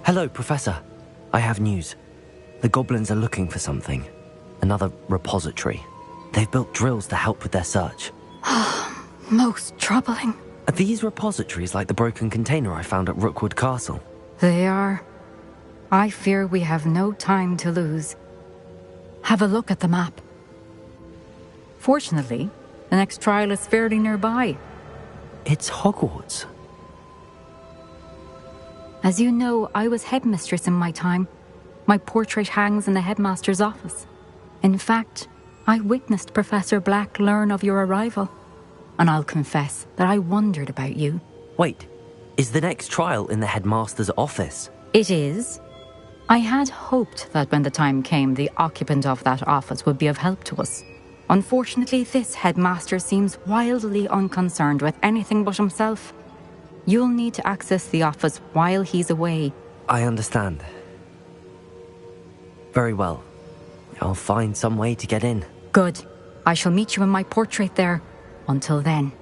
Hello, Professor. I have news. The goblins are looking for something. Another repository. They've built drills to help with their search. Most troubling. Are these repositories like the broken container I found at Rookwood Castle? They are. I fear we have no time to lose. Have a look at the map. Fortunately, the next trial is fairly nearby. It's Hogwarts. As you know, I was headmistress in my time. My portrait hangs in the headmaster's office. In fact, I witnessed Professor Black learn of your arrival. And I'll confess that I wondered about you. Wait, is the next trial in the headmaster's office? It is. I had hoped that when the time came, the occupant of that office would be of help to us. Unfortunately, this headmaster seems wildly unconcerned with anything but himself. You'll need to access the office while he's away. I understand. Very well. I'll find some way to get in. Good. I shall meet you in my portrait there. Until then.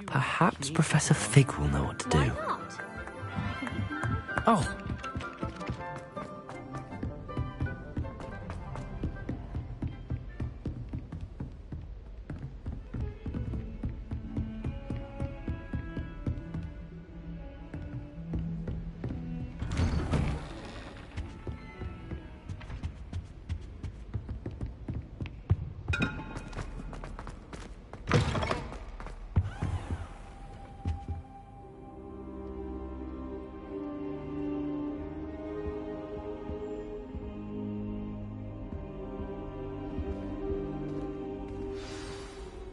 Perhaps Professor Fig will know what to do. Oh.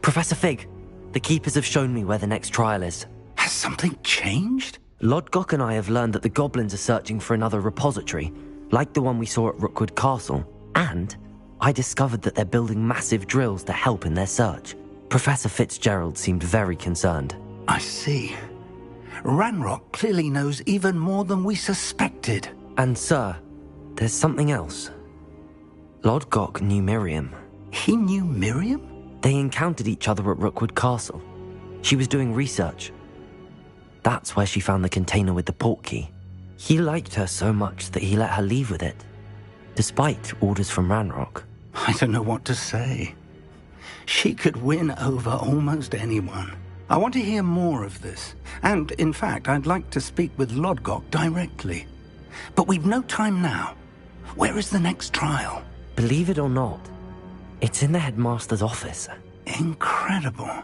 Professor Fig, the Keepers have shown me where the next trial is. Has something changed? Lodgok and I have learned that the goblins are searching for another repository, like the one we saw at Rookwood Castle. And I discovered that they're building massive drills to help in their search. Professor Fitzgerald seemed very concerned. I see. Ranrock clearly knows even more than we suspected. And sir, there's something else. Lodgok knew Miriam. He knew Miriam? They encountered each other at Rookwood Castle. She was doing research. That's where she found the container with the portkey. He liked her so much that he let her leave with it, despite orders from Ranrock. I don't know what to say. She could win over almost anyone. I want to hear more of this. And, in fact, I'd like to speak with Lodgok directly. But we've no time now. Where is the next trial? Believe it or not, it's in the headmaster's office. Incredible.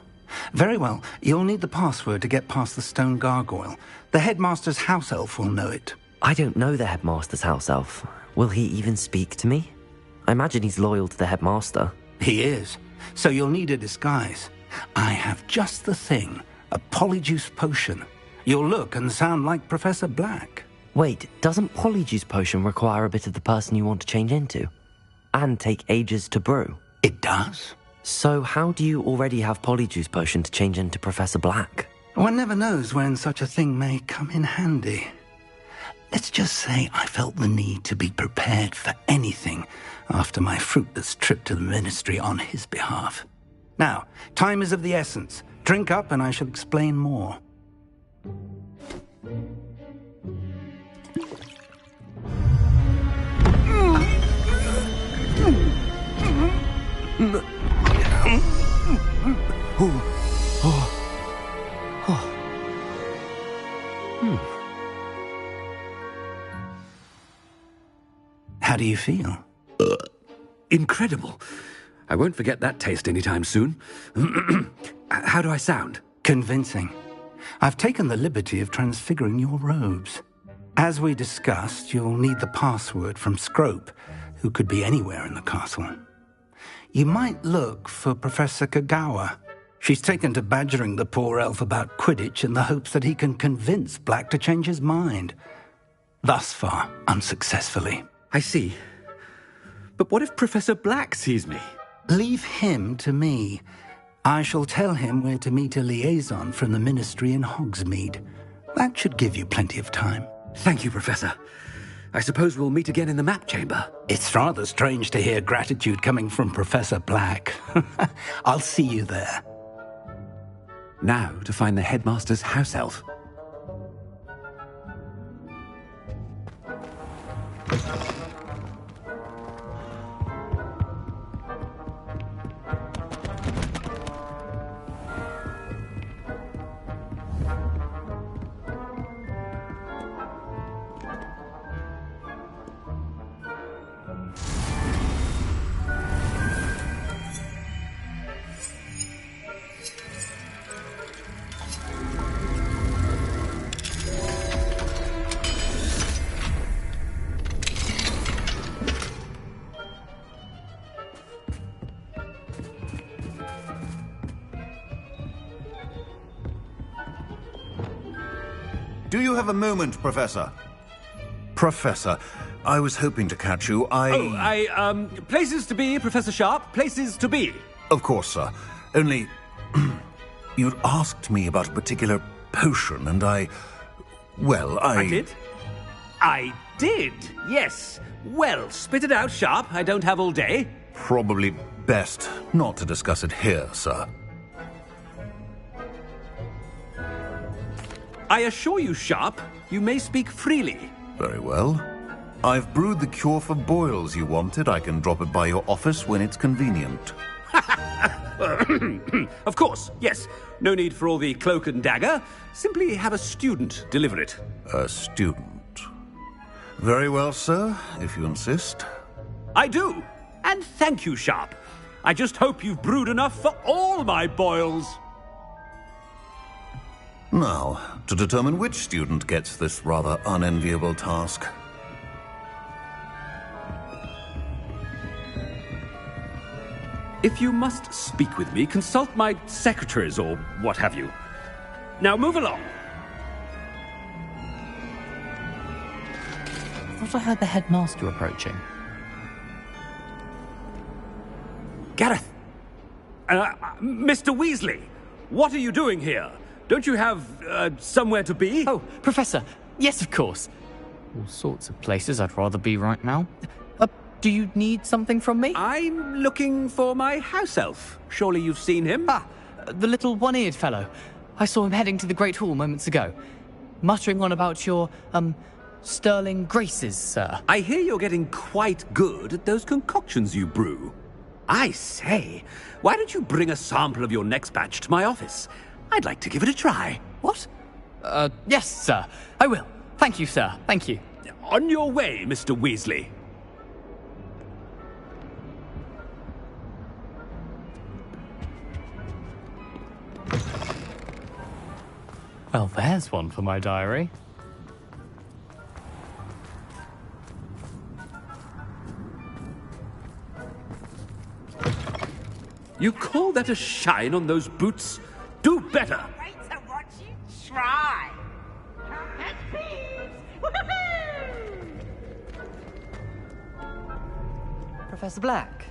Very well. You'll need the password to get past the stone gargoyle. The headmaster's house elf will know it. I don't know the headmaster's house elf. Will he even speak to me? I imagine he's loyal to the headmaster. He is. So you'll need a disguise. I have just the thing. A polyjuice potion. You'll look and sound like Professor Black. Wait, doesn't polyjuice potion require a bit of the person you want to change into? And take ages to brew? It does. So how do you already have polyjuice potion to change into Professor Black? One never knows when such a thing may come in handy. Let's just say I felt the need to be prepared for anything after my fruitless trip to the Ministry on his behalf. Now, time is of the essence. Drink up and I shall explain more. How do you feel? Incredible. I won't forget that taste anytime soon. How do I sound? Convincing. I've taken the liberty of transfiguring your robes. As we discussed, you'll need the password from Scrope, who could be anywhere in the castle. You might look for Professor Kagawa. She's taken to badgering the poor elf about Quidditch in the hopes that he can convince Black to change his mind. Thus far, unsuccessfully. I see. But what if Professor Black sees me? Leave him to me. I shall tell him where to meet a liaison from the Ministry in Hogsmeade. That should give you plenty of time. Thank you, Professor. I suppose we'll meet again in the map chamber. It's rather strange to hear gratitude coming from Professor Black. I'll see you there. Now to find the headmaster's house elf. Do you have a moment, Professor? Professor, I was hoping to catch you. Places to be, Professor Sharp. Places to be. Of course, sir. Only, you'd asked me about a particular potion, and I did? I did, yes. Well, spit it out, Sharp. I don't have all day. Probably best not to discuss it here, sir. I assure you, Sharp, you may speak freely. Very well. I've brewed the cure for boils you wanted. I can drop it by your office when it's convenient. Of course, yes. No need for all the cloak and dagger. Simply have a student deliver it. A student. Very well, sir, if you insist. I do. And thank you, Sharp. I just hope you've brewed enough for all my boils. Now, to determine which student gets this rather unenviable task. If you must speak with me, consult my secretaries or what have you. Now move along. I thought I heard the headmaster approaching. Gareth! Mr. Weasley! What are you doing here? Don't you have, somewhere to be? Oh, Professor, yes, of course. All sorts of places I'd rather be right now. Do you need something from me? I'm looking for my house elf. Surely you've seen him? Ah, the little one-eared fellow. I saw him heading to the Great Hall moments ago, muttering on about your, sterling graces, sir. I hear you're getting quite good at those concoctions you brew. I say, why don't you bring a sample of your next batch to my office? I'd like to give it a try. What? Yes, sir. I will. Thank you, sir. Thank you. On your way, Mr. Weasley. Well, there's one for my diary. You call that a shine on those boots? Do better! Wait to watch you try. Pet peeves! Woohoo! Professor Black,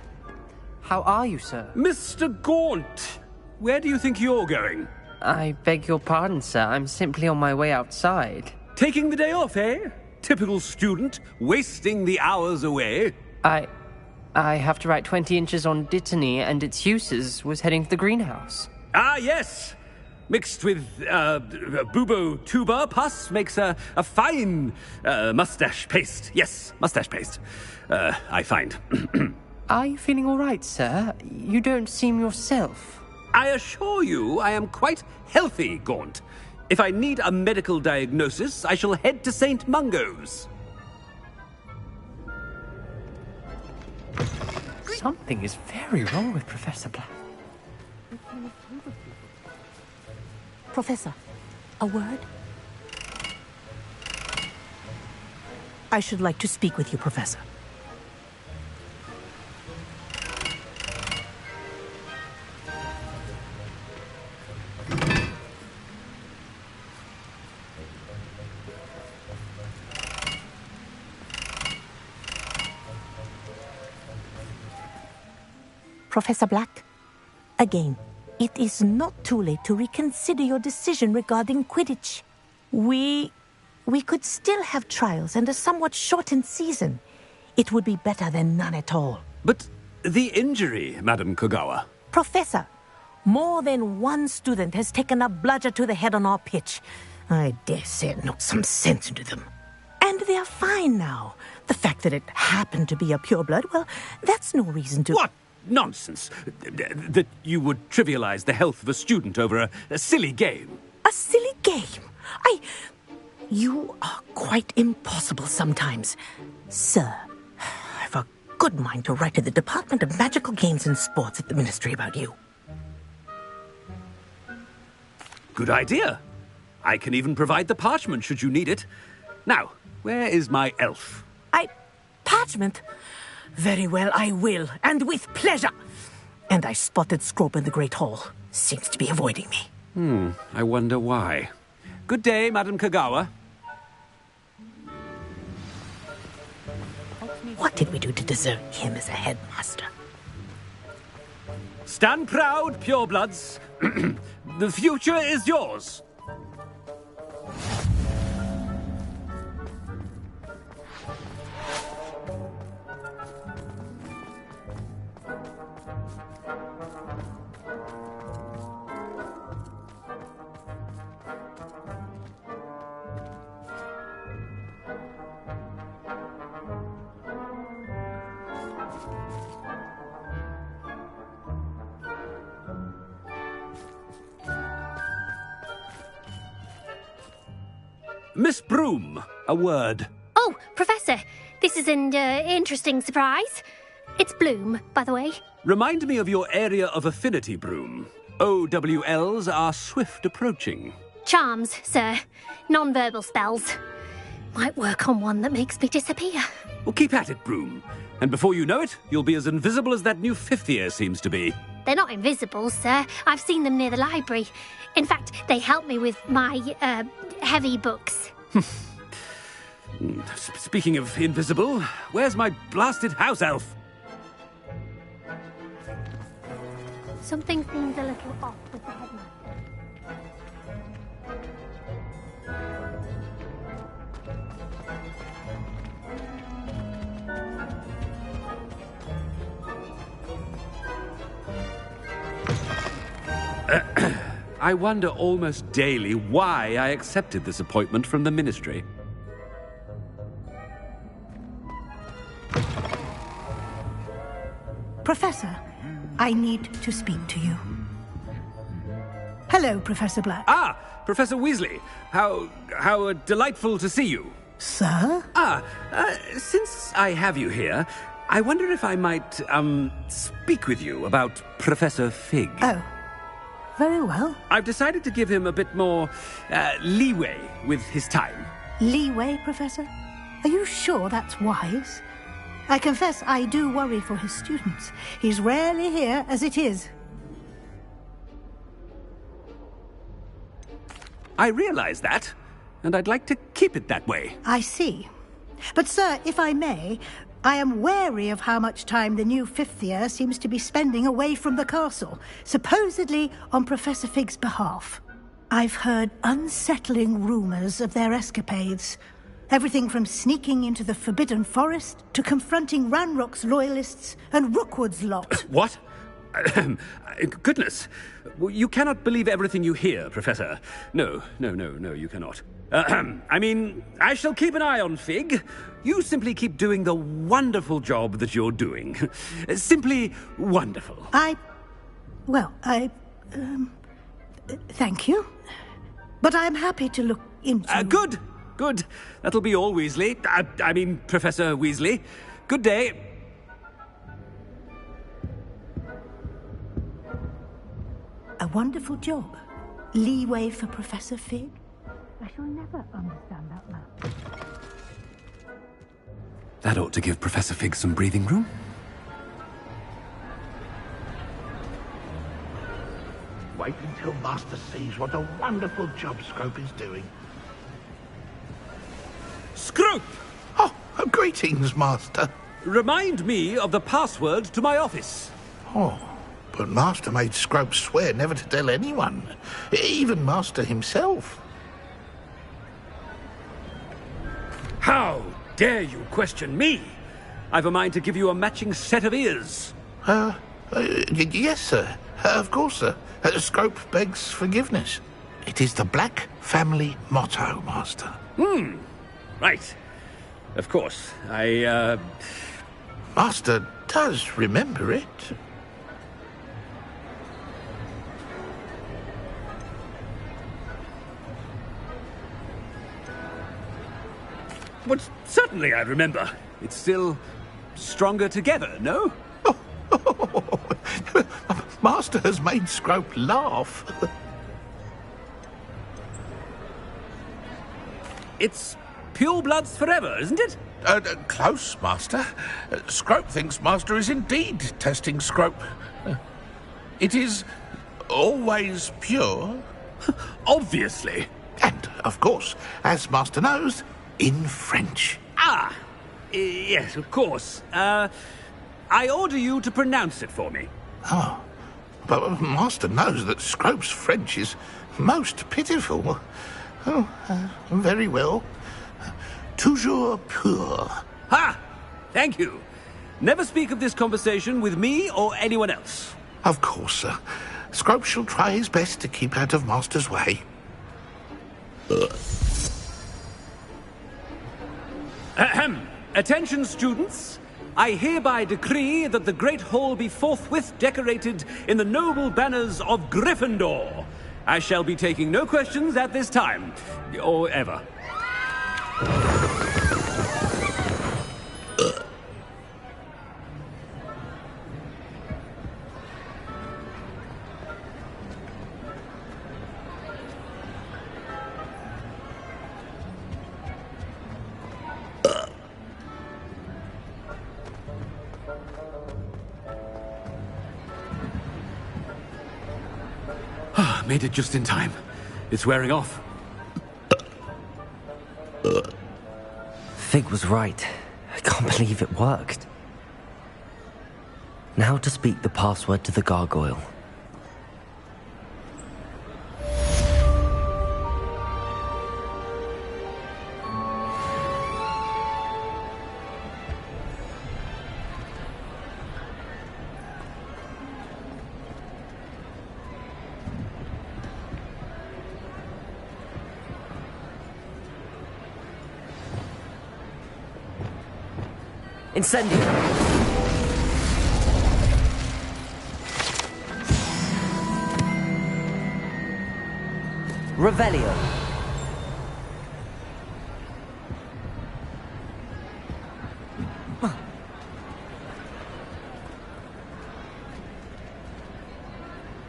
how are you, sir? Mr. Gaunt! Where do you think you're going? I beg your pardon, sir. I'm simply on my way outside. Taking the day off, eh? Typical student, wasting the hours away. I have to write 20 inches on Dittany and its uses. Was heading to the greenhouse. Ah, yes! Mixed with, bubo tuber pus makes a fine, mustache paste. Yes, mustache paste. I find. Are you feeling all right, sir? You don't seem yourself. I assure you I am quite healthy, Gaunt. If I need a medical diagnosis, I shall head to St. Mungo's. Something is very wrong with Professor Black. Professor, a word? I should like to speak with you, Professor. Professor Black, again, it is not too late to reconsider your decision regarding Quidditch. We could still have trials and a somewhat shortened season. It would be better than none at all. But the injury, Madam Kogawa. Professor, more than one student has taken a bludger to the head on our pitch. I dare say it knocked some sense into them. And they're fine now. The fact that it happened to be a pureblood, well, that's no reason to... What? Nonsense. That you would trivialize the health of a student over a silly game. A silly game? You are quite impossible sometimes. Sir, I've a good mind to write to the Department of Magical Games and Sports at the Ministry about you. Good idea. I can even provide the parchment should you need it. Now, where is my elf? Parchment? Very well, I will, and with pleasure. And I spotted Scrope in the Great Hall. Seems to be avoiding me. I wonder why. Good day, Madam Kogawa. What did we do to deserve him as a headmaster? Stand proud, purebloods. The future is yours. Miss Broom, a word. Oh, Professor, this is an interesting surprise. It's Bloom, by the way. Remind me of your area of affinity, Broom. OWLs are swift approaching. Charms, sir. Non-verbal spells. Might work on one that makes me disappear. Well, keep at it, Broom. And before you know it, you'll be as invisible as that new fifth year seems to be. They're not invisible, sir. I've seen them near the library. In fact, they help me with my, heavy books. Speaking of invisible, where's my blasted house elf? Something seems a little off with the headmaster. I wonder almost daily why I accepted this appointment from the Ministry. Professor, I need to speak to you. Hello, Professor Black. Ah, Professor Weasley. How delightful to see you. Sir? Since I have you here, I wonder if I might, speak with you about Professor Fig. Oh. Very well. I've decided to give him a bit more, leeway with his time. Leeway, Professor? Are you sure that's wise? I confess I do worry for his students. He's rarely here as it is. I realize that, and I'd like to keep it that way. I see. But, sir, if I may, I am wary of how much time the new fifth year seems to be spending away from the castle, supposedly on Professor Fig's behalf. I've heard unsettling rumors of their escapades. Everything from sneaking into the Forbidden Forest to confronting Ranrock's loyalists and Rookwood's lot. What? Goodness. You cannot believe everything you hear, Professor. No, you cannot. I mean, I shall keep an eye on Fig. You simply keep doing the wonderful job that you're doing. Simply wonderful. Thank you. But I'm happy to look into... Good. That'll be all, Weasley. I mean, Professor Weasley. Good day. A wonderful job. Leeway for Professor Fig. I shall never understand that man. That ought to give Professor Fig some breathing room. Wait until Master sees what a wonderful job Scrope is doing. Scrope! Oh, greetings, Master. Remind me of the password to my office. Oh, but Master made Scrope swear never to tell anyone, even Master himself. How dare you question me? I've a mind to give you a matching set of ears. Yes, sir. Of course, sir. Scrope begs forgiveness. It is the Black family motto, Master. Right. Of course. Master does remember it. But certainly I remember. It's still stronger together, no? Master has made Scrope laugh. It's pure bloods forever, isn't it? Close, Master. Scrope thinks Master is indeed testing Scrope. It is always pure. Obviously. And, of course, as Master knows, in French. Yes, of course. I order you to pronounce it for me. Oh, but Master knows that Scrope's French is most pitiful. Oh, very well. Toujours pur. Ha! Thank you. Never speak of this conversation with me or anyone else. Of course, sir. Scrope shall try his best to keep out of Master's way. Ahem. Attention, students. I hereby decree that the Great Hall be forthwith decorated in the noble banners of Gryffindor. I shall be taking no questions at this time, or ever. Made it just in time. It's wearing off. Fig was right. I can't believe it worked. Now to speak the password to the gargoyle. Incendio! Revelio!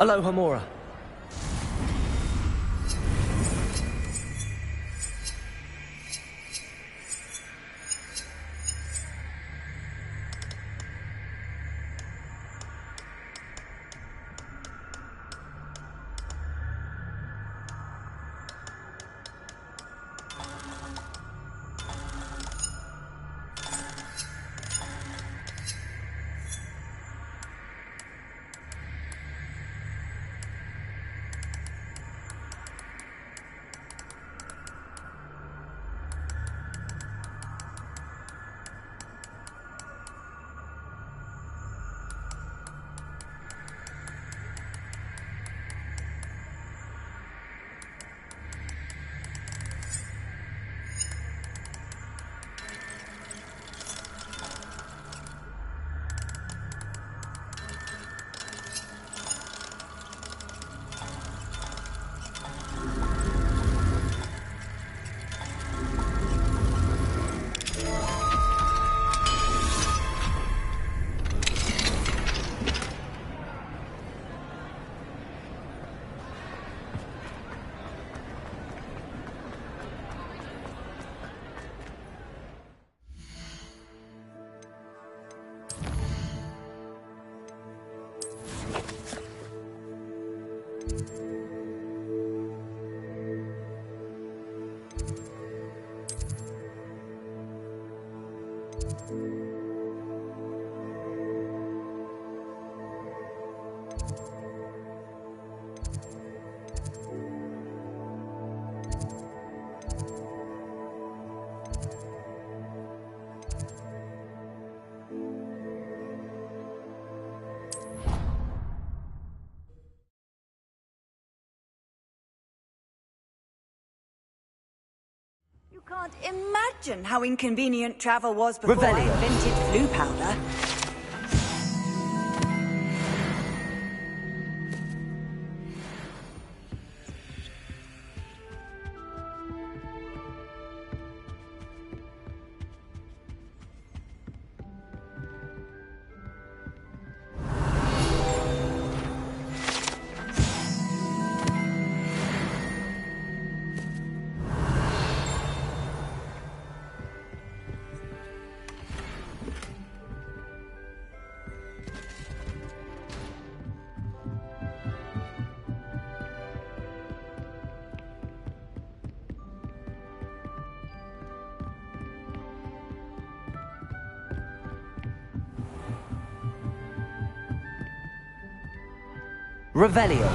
Alohomora! You can't imagine how inconvenient travel was before I invented flu powder. Revelio.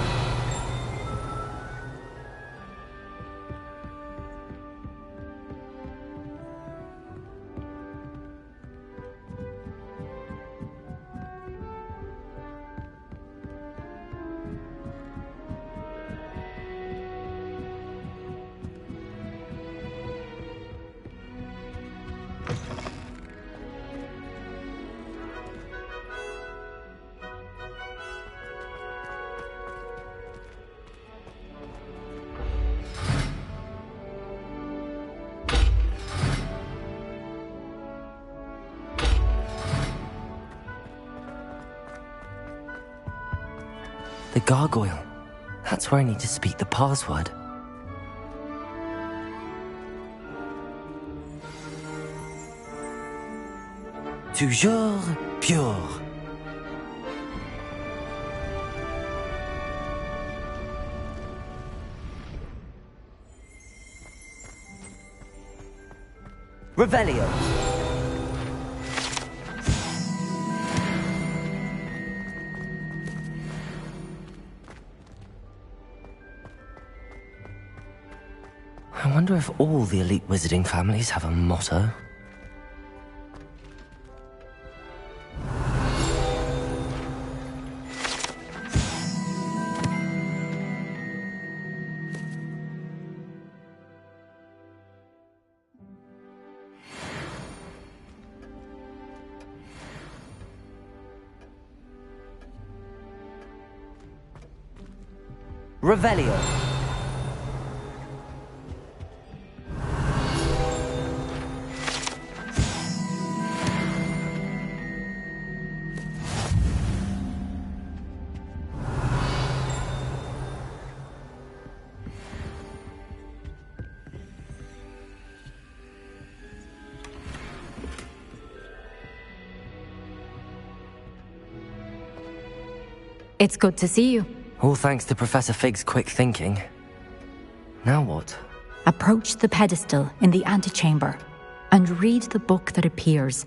The gargoyle. That's where I need to speak the password. Toujours pure. Revelio. I wonder if all the elite wizarding families have a motto. Revelio. It's good to see you. All thanks to Professor Fig's quick thinking. Now what? Approach the pedestal in the antechamber and read the book that appears.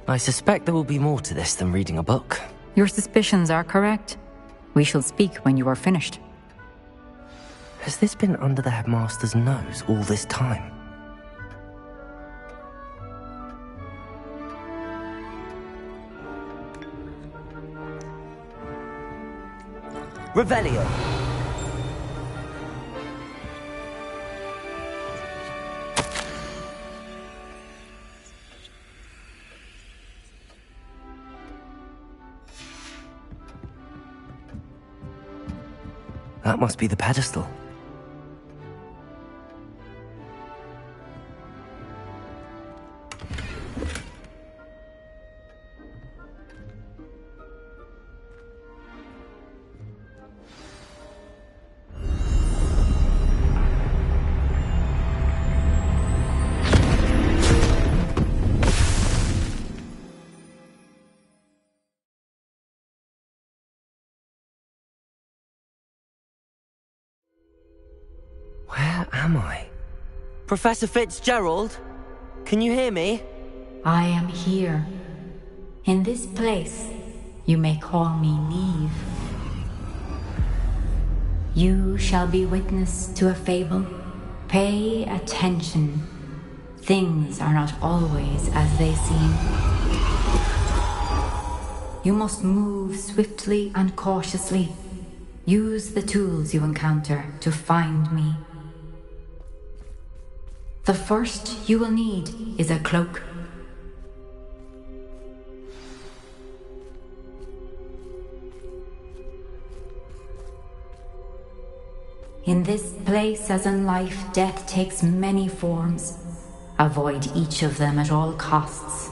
I suspect there will be more to this than reading a book. Your suspicions are correct. We shall speak when you are finished. Has this been under the headmaster's nose all this time? Revelio. That must be the pedestal. Where am I? Professor Fitzgerald? Can you hear me? I am here. In this place, you may call me Neve. You shall be witness to a fable. Pay attention. Things are not always as they seem. You must move swiftly and cautiously. Use the tools you encounter to find me. The first you will need is a cloak. In this place, as in life, death takes many forms. Avoid each of them at all costs.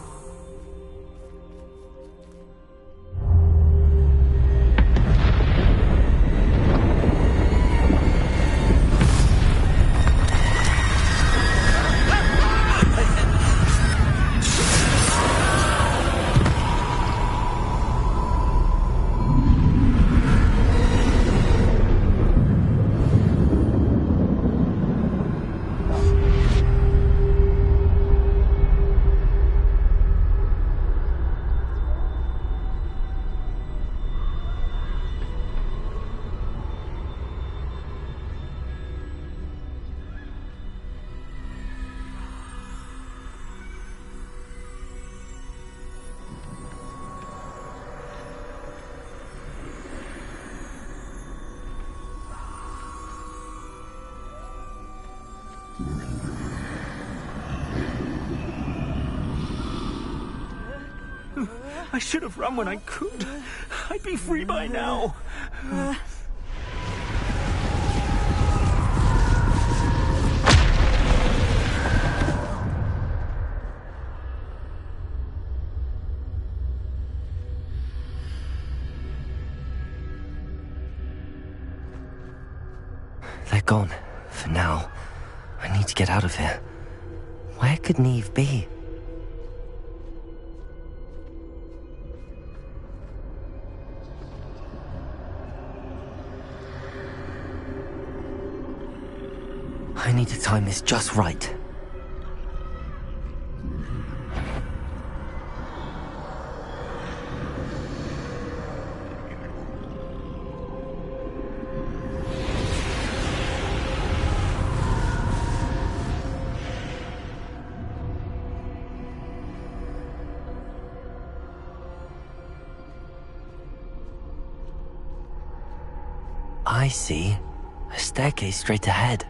I should have run when I could. I'd be free by now. They're gone. For now. I need to get out of here. Where could Neve be? I need to time this just right. I see. A staircase straight ahead.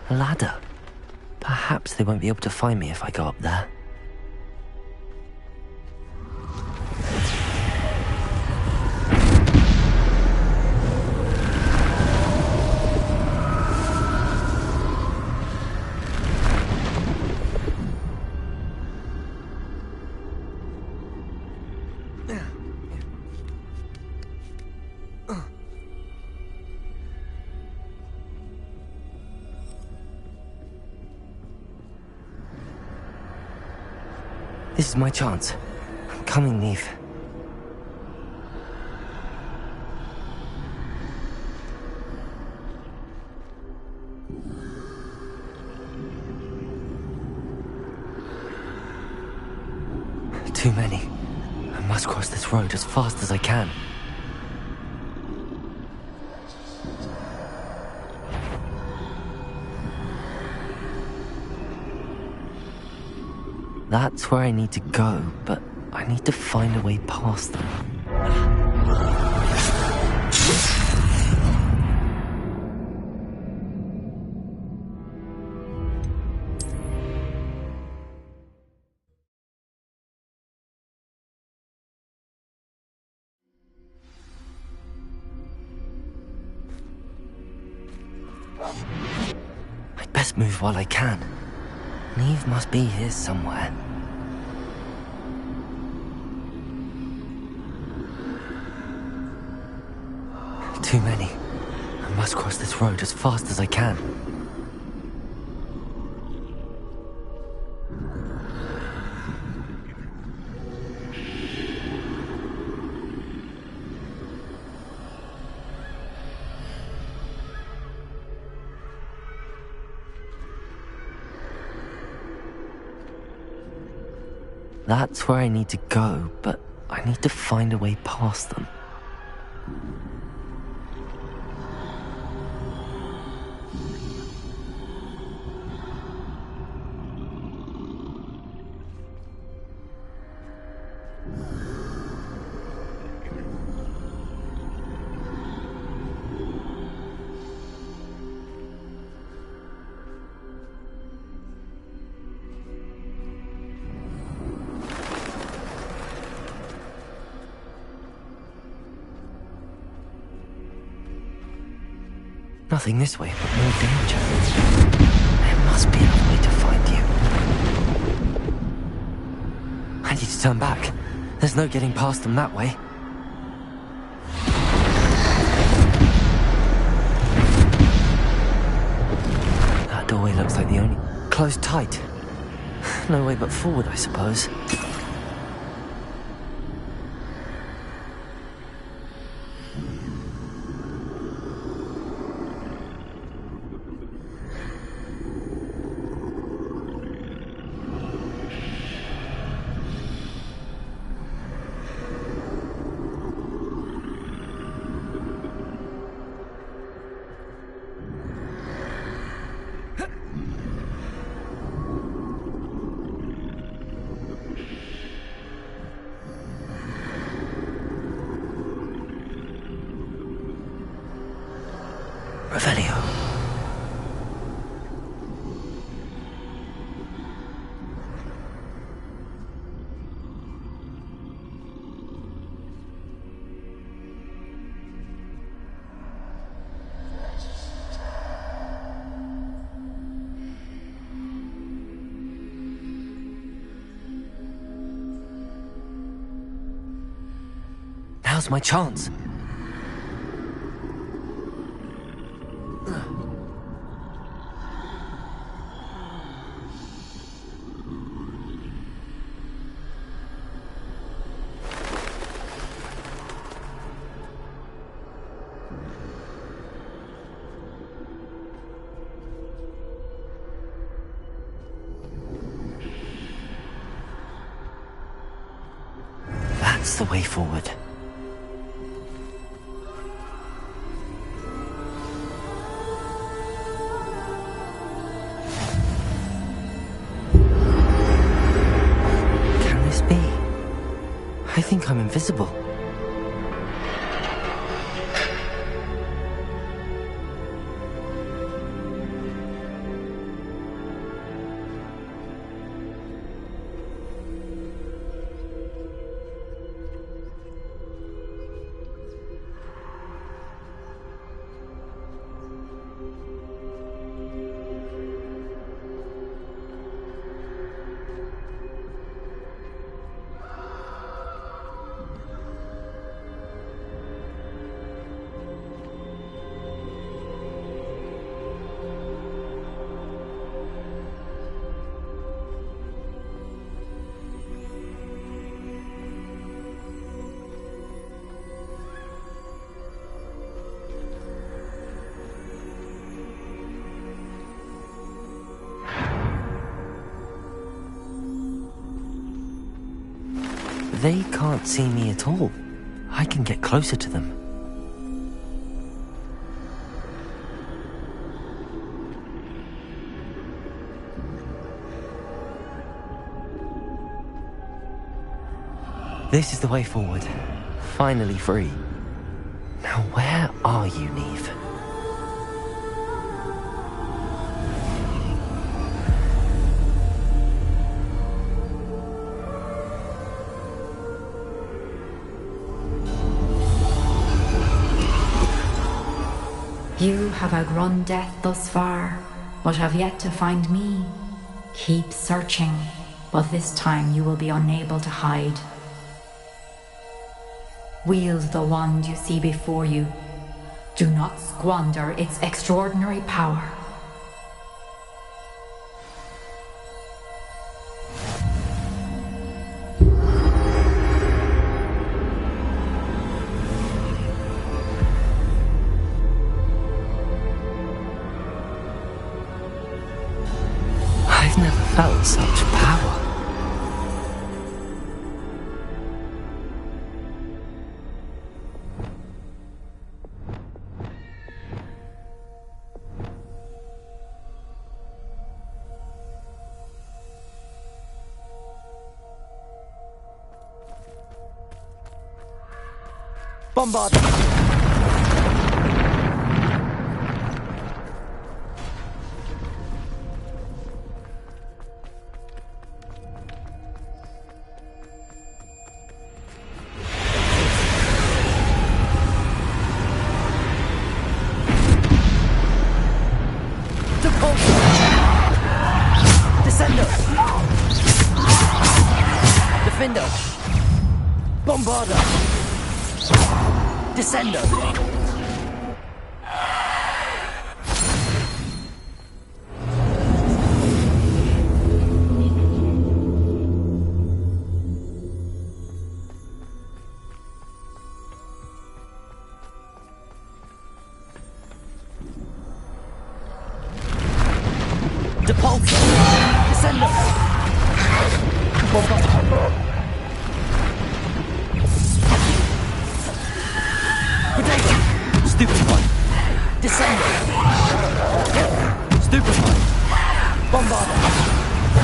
A ladder. Perhaps they won't be able to find me if I go up there. This is my chance. I'm coming, Neve. Too many. I must cross this road as fast as I can. That's where I need to go, but I need to find a way past them. I'd best move while I can. Neve must be here somewhere. Too many. I must cross this road as fast as I can. That's where I need to go, but I need to find a way past them. Nothing this way, but more danger. There must be another way to find you. I need to turn back. There's no getting past them that way. That doorway looks like the only... closed tight. No way but forward, I suppose. Revelio. Now's my chance. That's the way forward. Can this be? I think I'm invisible. They can't see me at all. I can get closer to them. This is the way forward. Finally free. Now where are you, Neve? You have outrun death thus far, but have yet to find me. Keep searching, but this time you will be unable to hide. Wield the wand you see before you. Do not squander its extraordinary power. I've never felt such power. Bombard! Descender! Defender! Bombarder! Descender! Depulsor! Descender! Bombarder! Stupefy! Descender! Stupefy! Bombarder!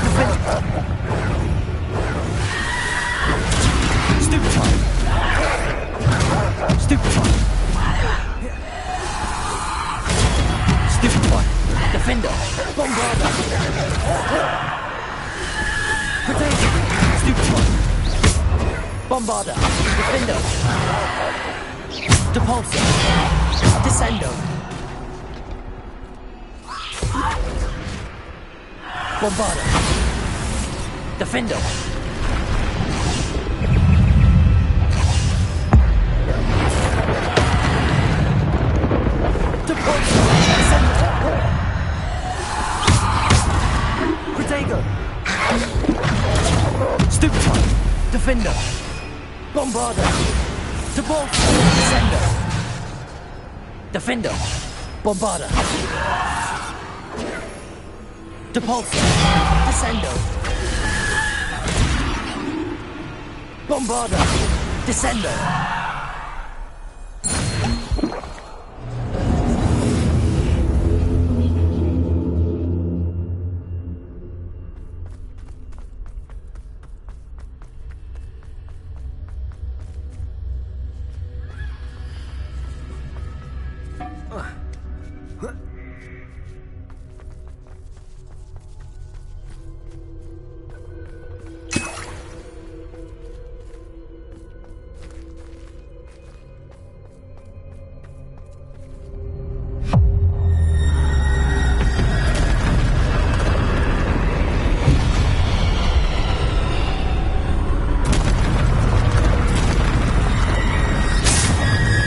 Defender! Stupefy! Stupefy! Stupefy! Defender! Bombarder! Protect! Stupefy! Bombarder! Defender! Depulsor! Descendo! Bombarder! Defendo! Depulsor! Descendo! Protego! Stupefy! Defender! Bombarder! Depulsor! Descendo! Defender! Bombarder! Depulsor! Descendo! Bombarder! Descendo!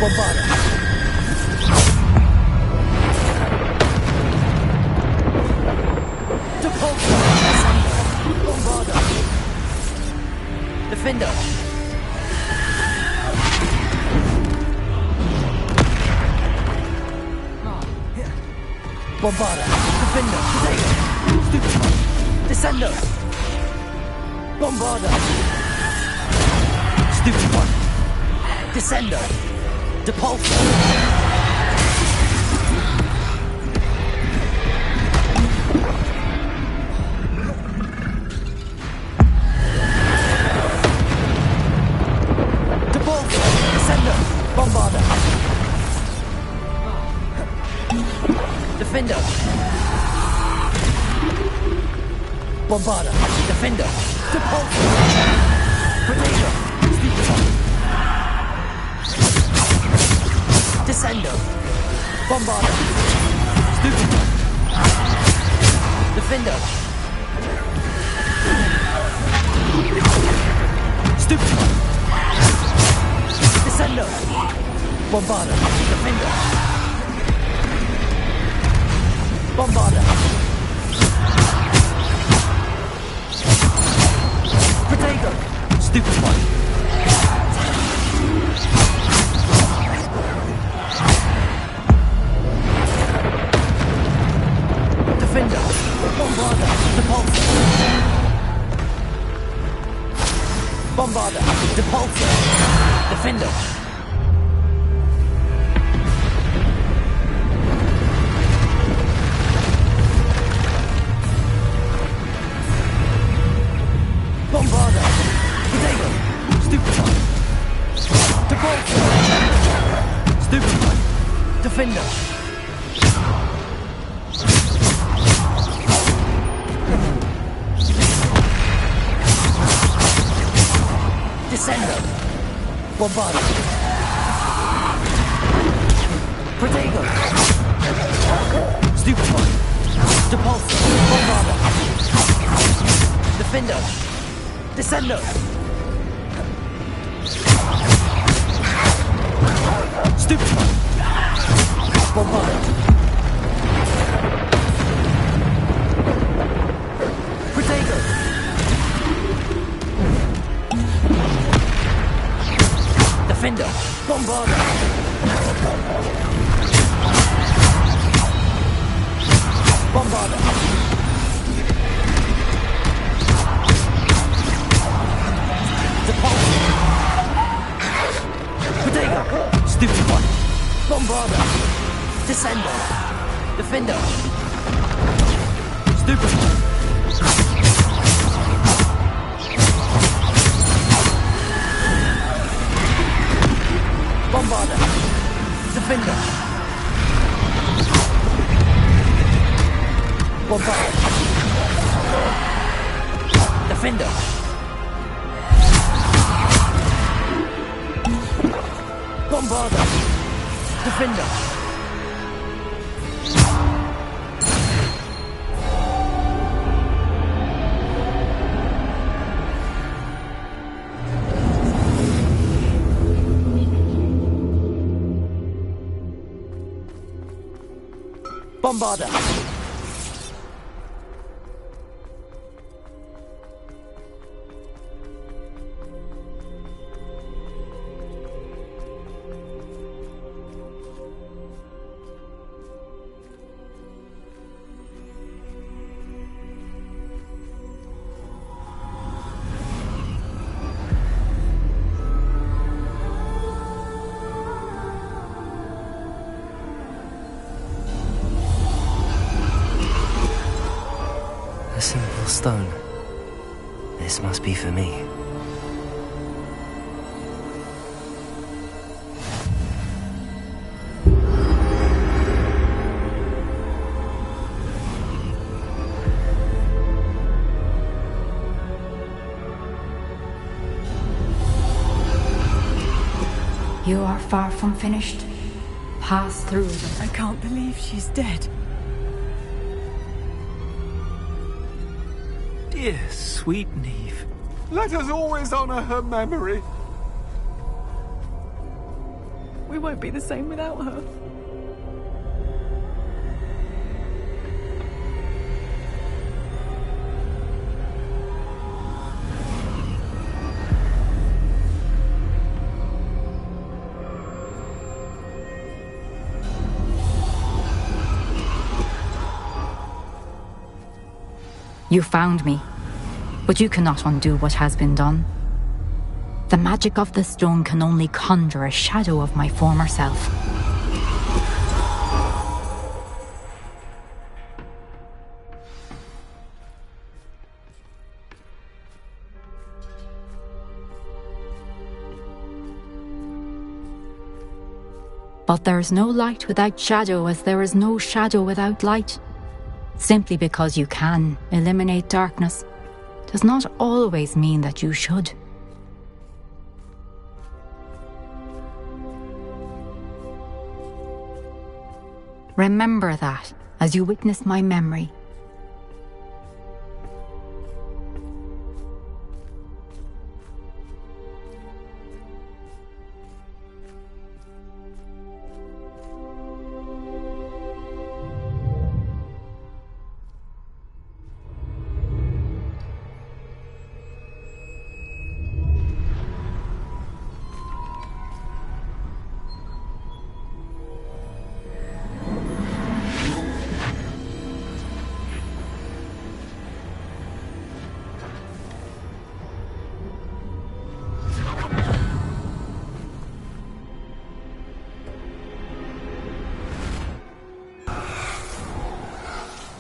Bombarder! Depulsor! Bombarder! Defender! Bombarder! Defender! Stupefy! Descender! Bombarder! Stupefy! Descender! Depulsor! Depulsor! Descender! Bombarder! Defender! Bombarder! Defender! Depulsor! Protego! Stupefy! Descendo! Bombarder. Stupefy. Defender. Stupefy. Descender. Bombarder. Defender. Bombarder. Protego. Stupefy. Defender. Bombarder. Depulsor. Bombarder. Depulsor. Defender. Bombarder. Protego. Stupefy. Depulsor. Stupefy. Defender. Descender. Bombarder. Protego. Stupefy. Depulsor. Bombarder. Defender. Descender. Stupefy. Bombarder. Protego. Defender. Bombarder. Bombarder. Depulsor. Protego. Stupefy. Bombarder. Descender. Defender. Stupefy. Bombarder. Defender. Bombarder. Defender. Bombarder. Defender. Bombarder. A simple stone. This must be for me. You are far from finished. Pass through them. I can't believe she's dead. Dear sweet Neve. Let us always honor her memory. We won't be the same without her. You found me, but you cannot undo what has been done. The magic of the stone can only conjure a shadow of my former self. But there is no light without shadow, as there is no shadow without light. Simply because you can eliminate darkness does not always mean that you should. Remember that as you witness my memory.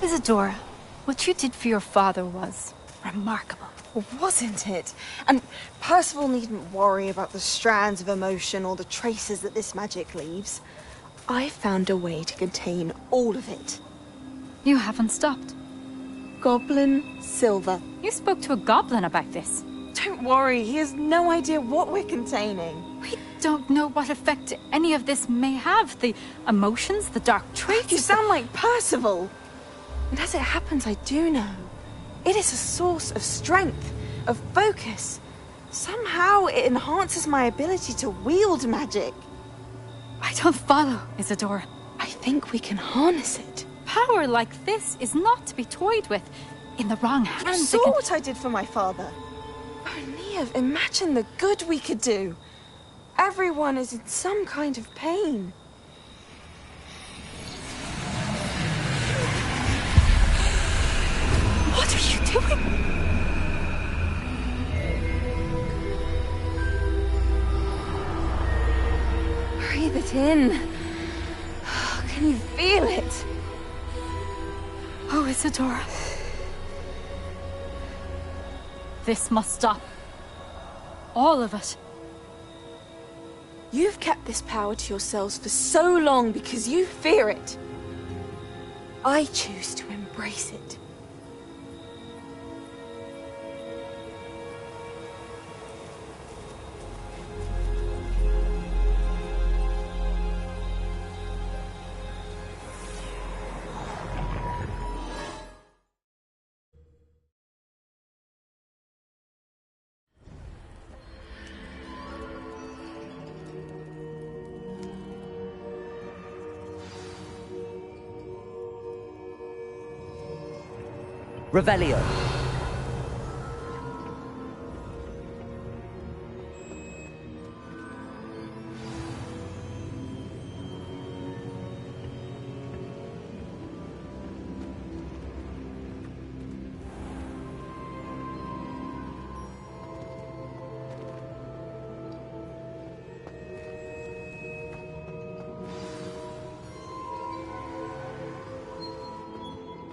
Isadora, what you did for your father was remarkable. Wasn't it? And Percival needn't worry about the strands of emotion or the traces that this magic leaves. I found a way to contain all of it. You haven't stopped. Goblin Silver. You spoke to a goblin about this. Don't worry, he has no idea what we're containing. We don't know what effect any of this may have. The emotions, the dark traits. You sound like Percival. And as it happens, I do know. It is a source of strength, of focus. Somehow it enhances my ability to wield magic. I don't follow, Isadora. I think we can harness it. Power like this is not to be toyed with. In the wrong hands, You saw what I did for my father. Oh, Neve, imagine the good we could do. Everyone is in some kind of pain. What are you doing? Breathe it in. Can you feel it? Oh, Isadora. This must stop. All of it. You've kept this power to yourselves for so long because you fear it. I choose to embrace it. Revelio.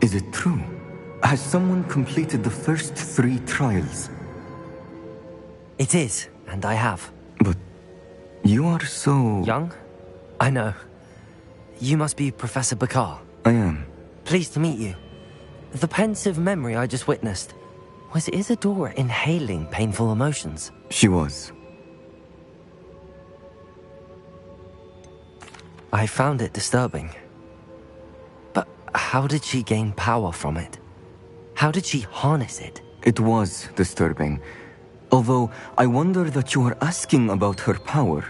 Is it true? Has someone completed the first 3 trials? It is, and I have. But you are so... Young? I know. You must be Professor Bakar. I am. Pleased to meet you. The pensive memory I just witnessed, was Isadora inhaling painful emotions? She was. I found it disturbing. But how did she gain power from it? How did she harness it? It was disturbing. Although, I wonder that you are asking about her power.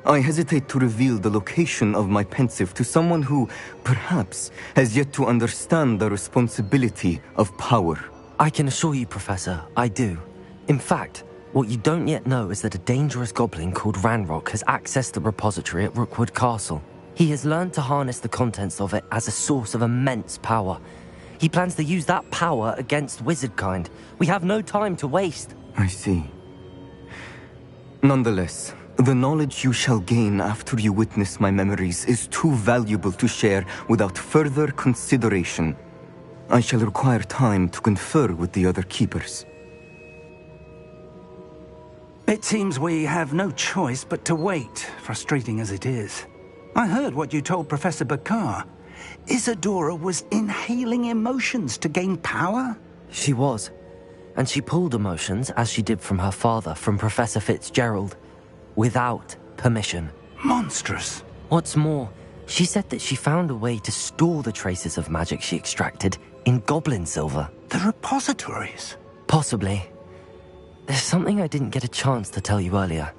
I hesitate to reveal the location of my pensive to someone who, perhaps, has yet to understand the responsibility of power. I can assure you, Professor, I do. In fact, what you don't yet know is that a dangerous goblin called Ranrock has accessed the repository at Rookwood Castle. He has learned to harness the contents of it as a source of immense power. He plans to use that power against wizardkind. We have no time to waste. I see. Nonetheless, the knowledge you shall gain after you witness my memories is too valuable to share without further consideration. I shall require time to confer with the other keepers. It seems we have no choice but to wait, frustrating as it is. I heard what you told Professor Bakar. Isadora was inhaling emotions to gain power? She was. And she pulled emotions, as she did from her father, from Professor Fitzgerald, without permission. Monstrous. What's more, She said that she found a way to store the traces of magic she extracted in goblin silver. The repositories? Possibly. There's something I didn't get a chance to tell you earlier.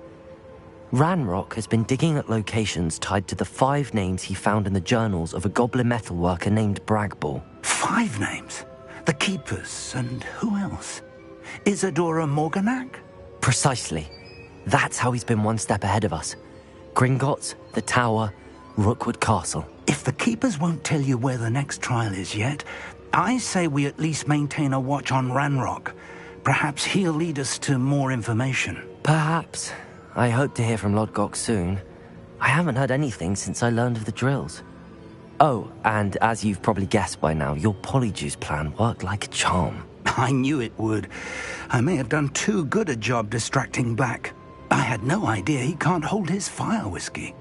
Ranrock has been digging at locations tied to the 5 names he found in the journals of a goblin metalworker named Bragball. 5 names? The Keepers, and who else? Isadora Morganac? Precisely. That's how he's been one step ahead of us. Gringotts, the Tower, Rookwood Castle. If the Keepers won't tell you where the next trial is yet, I say we at least maintain a watch on Ranrock. Perhaps he'll lead us to more information. Perhaps. I hope to hear from Lodgok soon. I haven't heard anything since I learned of the drills. Oh, and as you've probably guessed by now, your Polyjuice plan worked like a charm. I knew it would. I may have done too good a job distracting Black. I had no idea he can't hold his fire whiskey.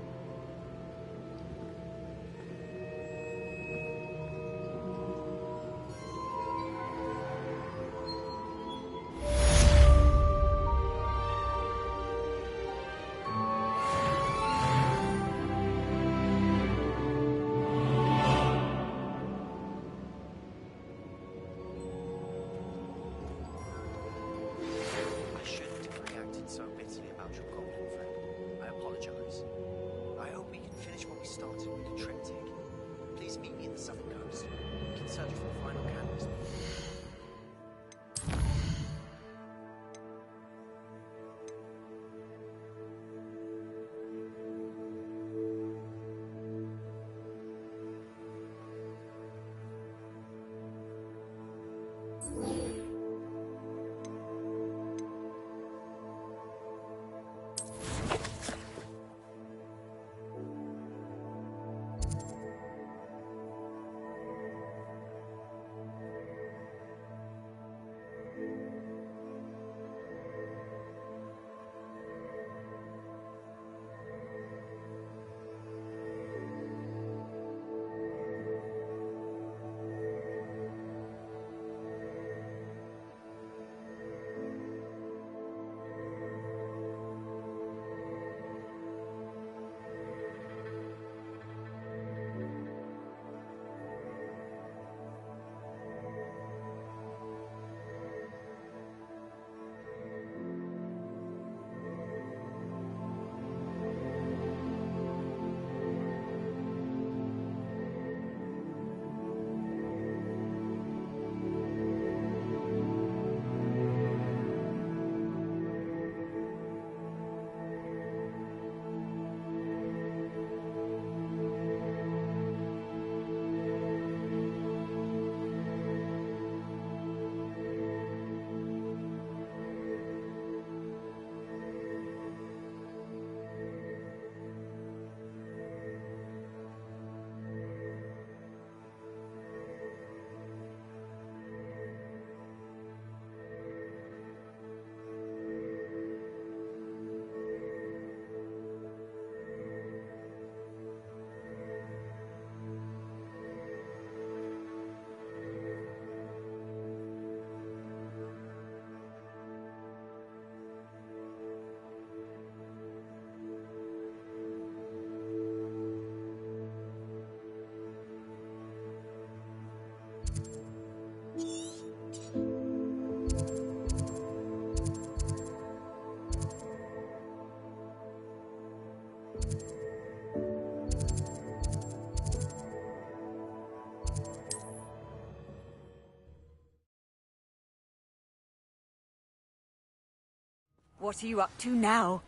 What are you up to now?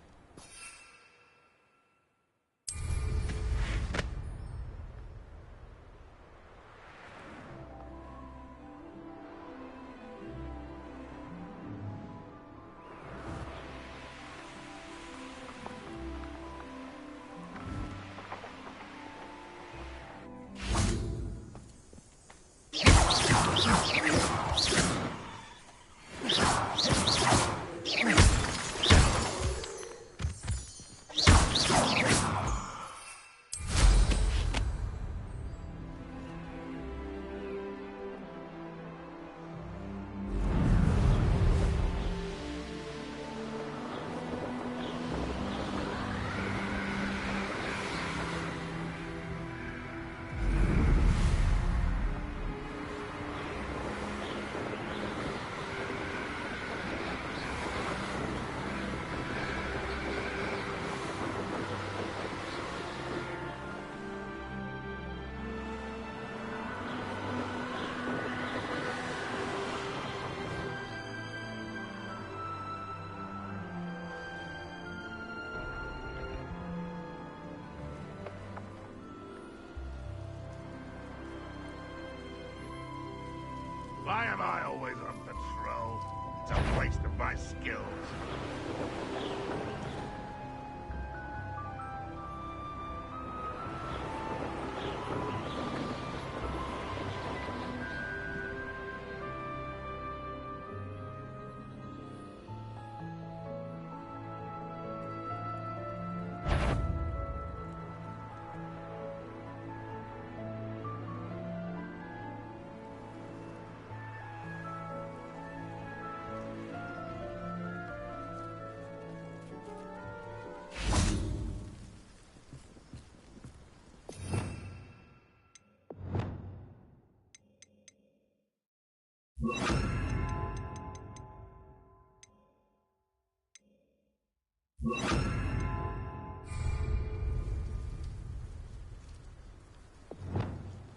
Why am I always on patrol? It's a waste of my skills.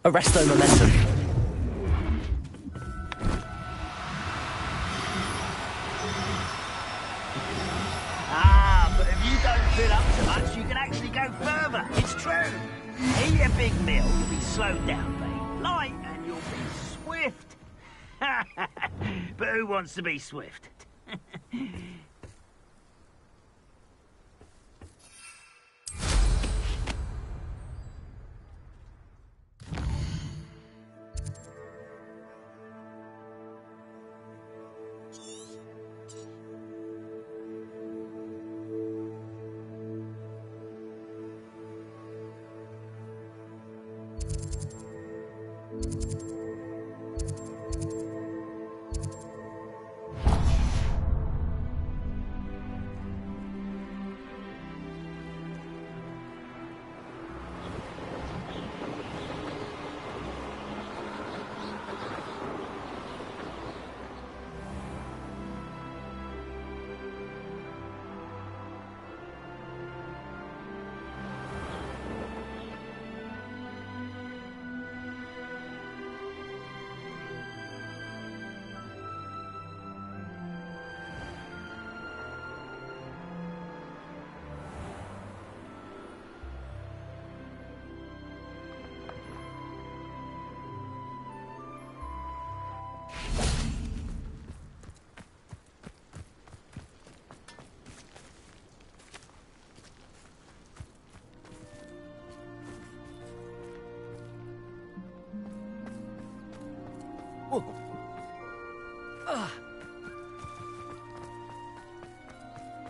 Arresto momentum. Ah, but if you don't fill up so much, you can actually go further. It's true. Eat a big meal, you'll be slowed down, be light, and you'll be swift. But who wants to be swift?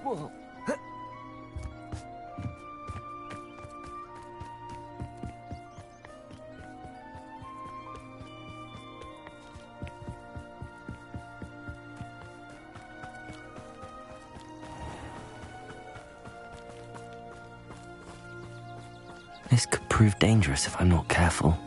Whoa. This could prove dangerous if I'm not careful.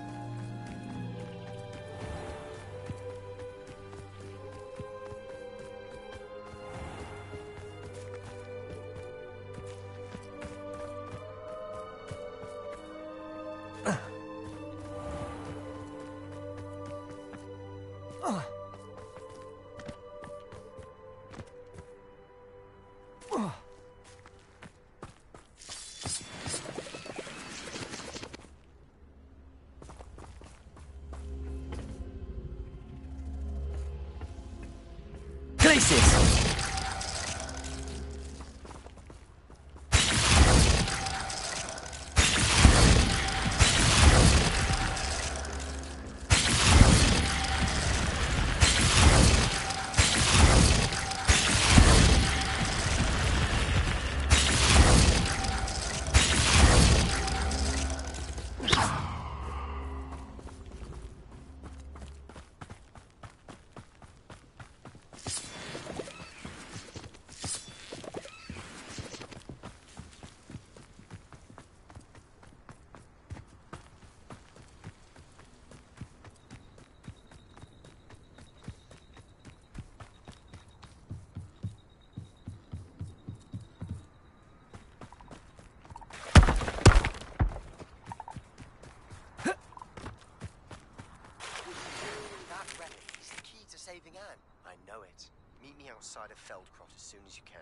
Saving Anne. I know it. Meet me outside of Feldcroft as soon as you can.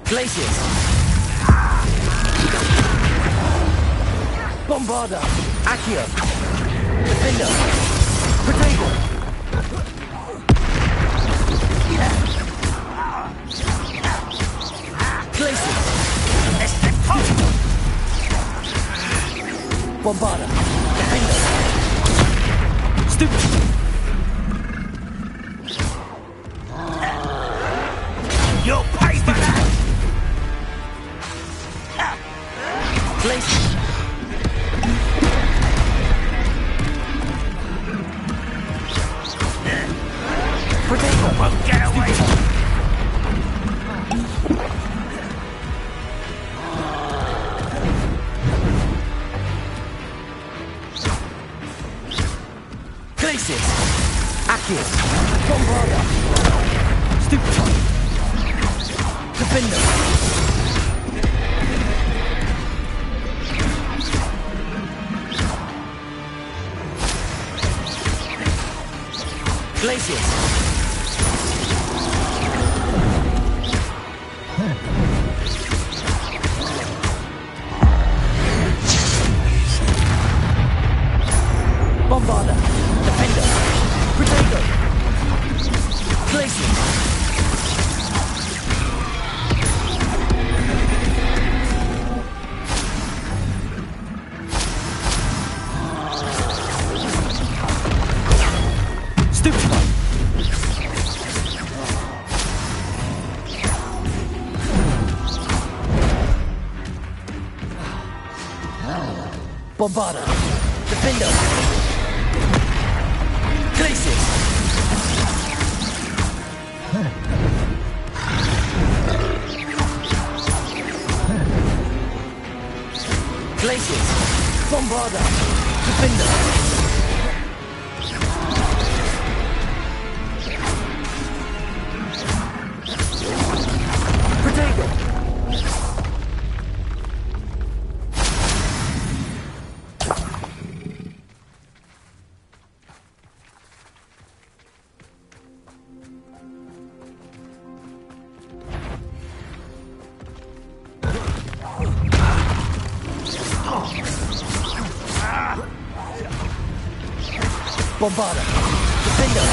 Glaciers! Bombarda! Accio! Defender! Protego! Glaciers! Bombarda! Defender! Stupid! You'll pay for that! Glaciers! Protego! Won't get away! Glaciers! Accio! Bombarda! Stupid! Defender! Glaciers! Bombarda! Defender! Protego! Glaciers! Stupid one! Bombarda! Defender! Glaciers! Glaciers! Bombarda! Defender! Protego! Bombarda! Defender!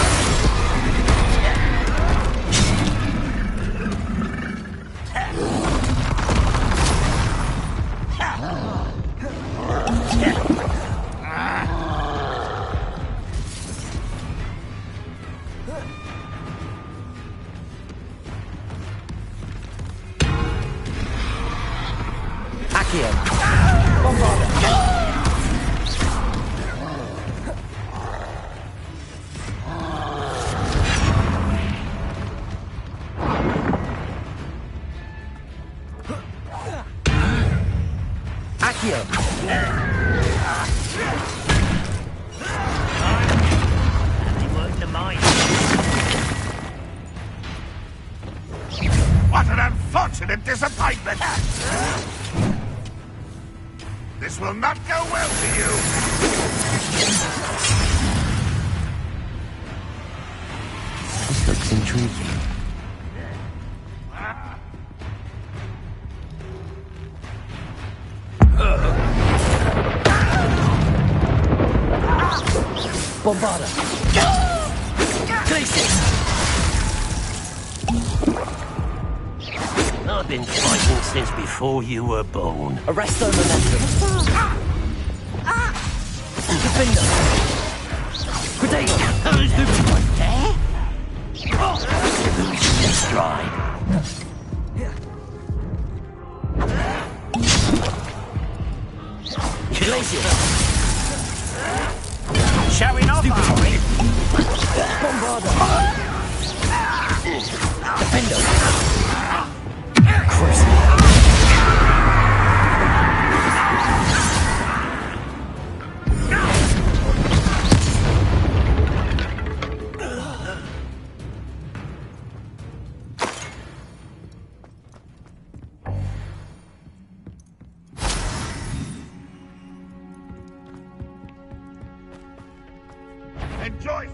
Accio! Bombarda! Accio! What an unfortunate disappointment! This will not go well for you! This looks intriguing. Bombarda! Glaciers! I've been fighting since before you were born. Arresto momentum! Defender! Protego! Losing your stride. Glaciers! Showing off, are we? Bombarda! Defender! Enjoy!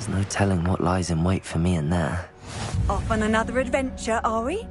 There's no telling what lies in wait for me in there. Off on another adventure, are we?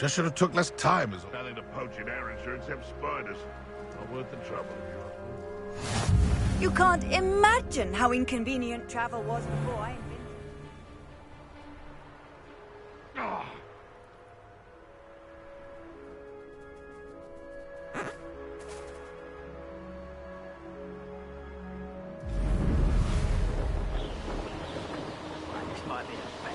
Just should have took less time as nothing to poach in Ayrshire except spiders. Not worth the trouble. You can't imagine how inconvenient travel was before I invented Oh. This might be a fair.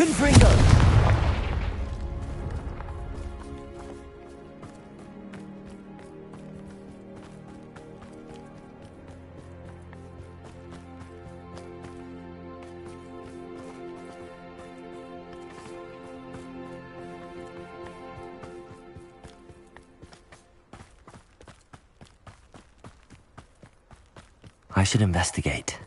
Confringo! I should investigate.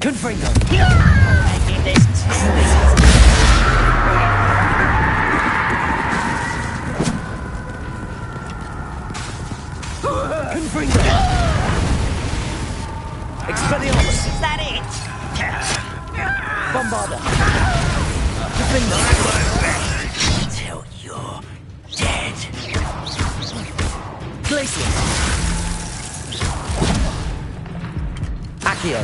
Confringo! Making this too easy. Confringo! Expelliarmus! Is that it? Bombarda! Confringo! Till you're dead. Glacier! Accio!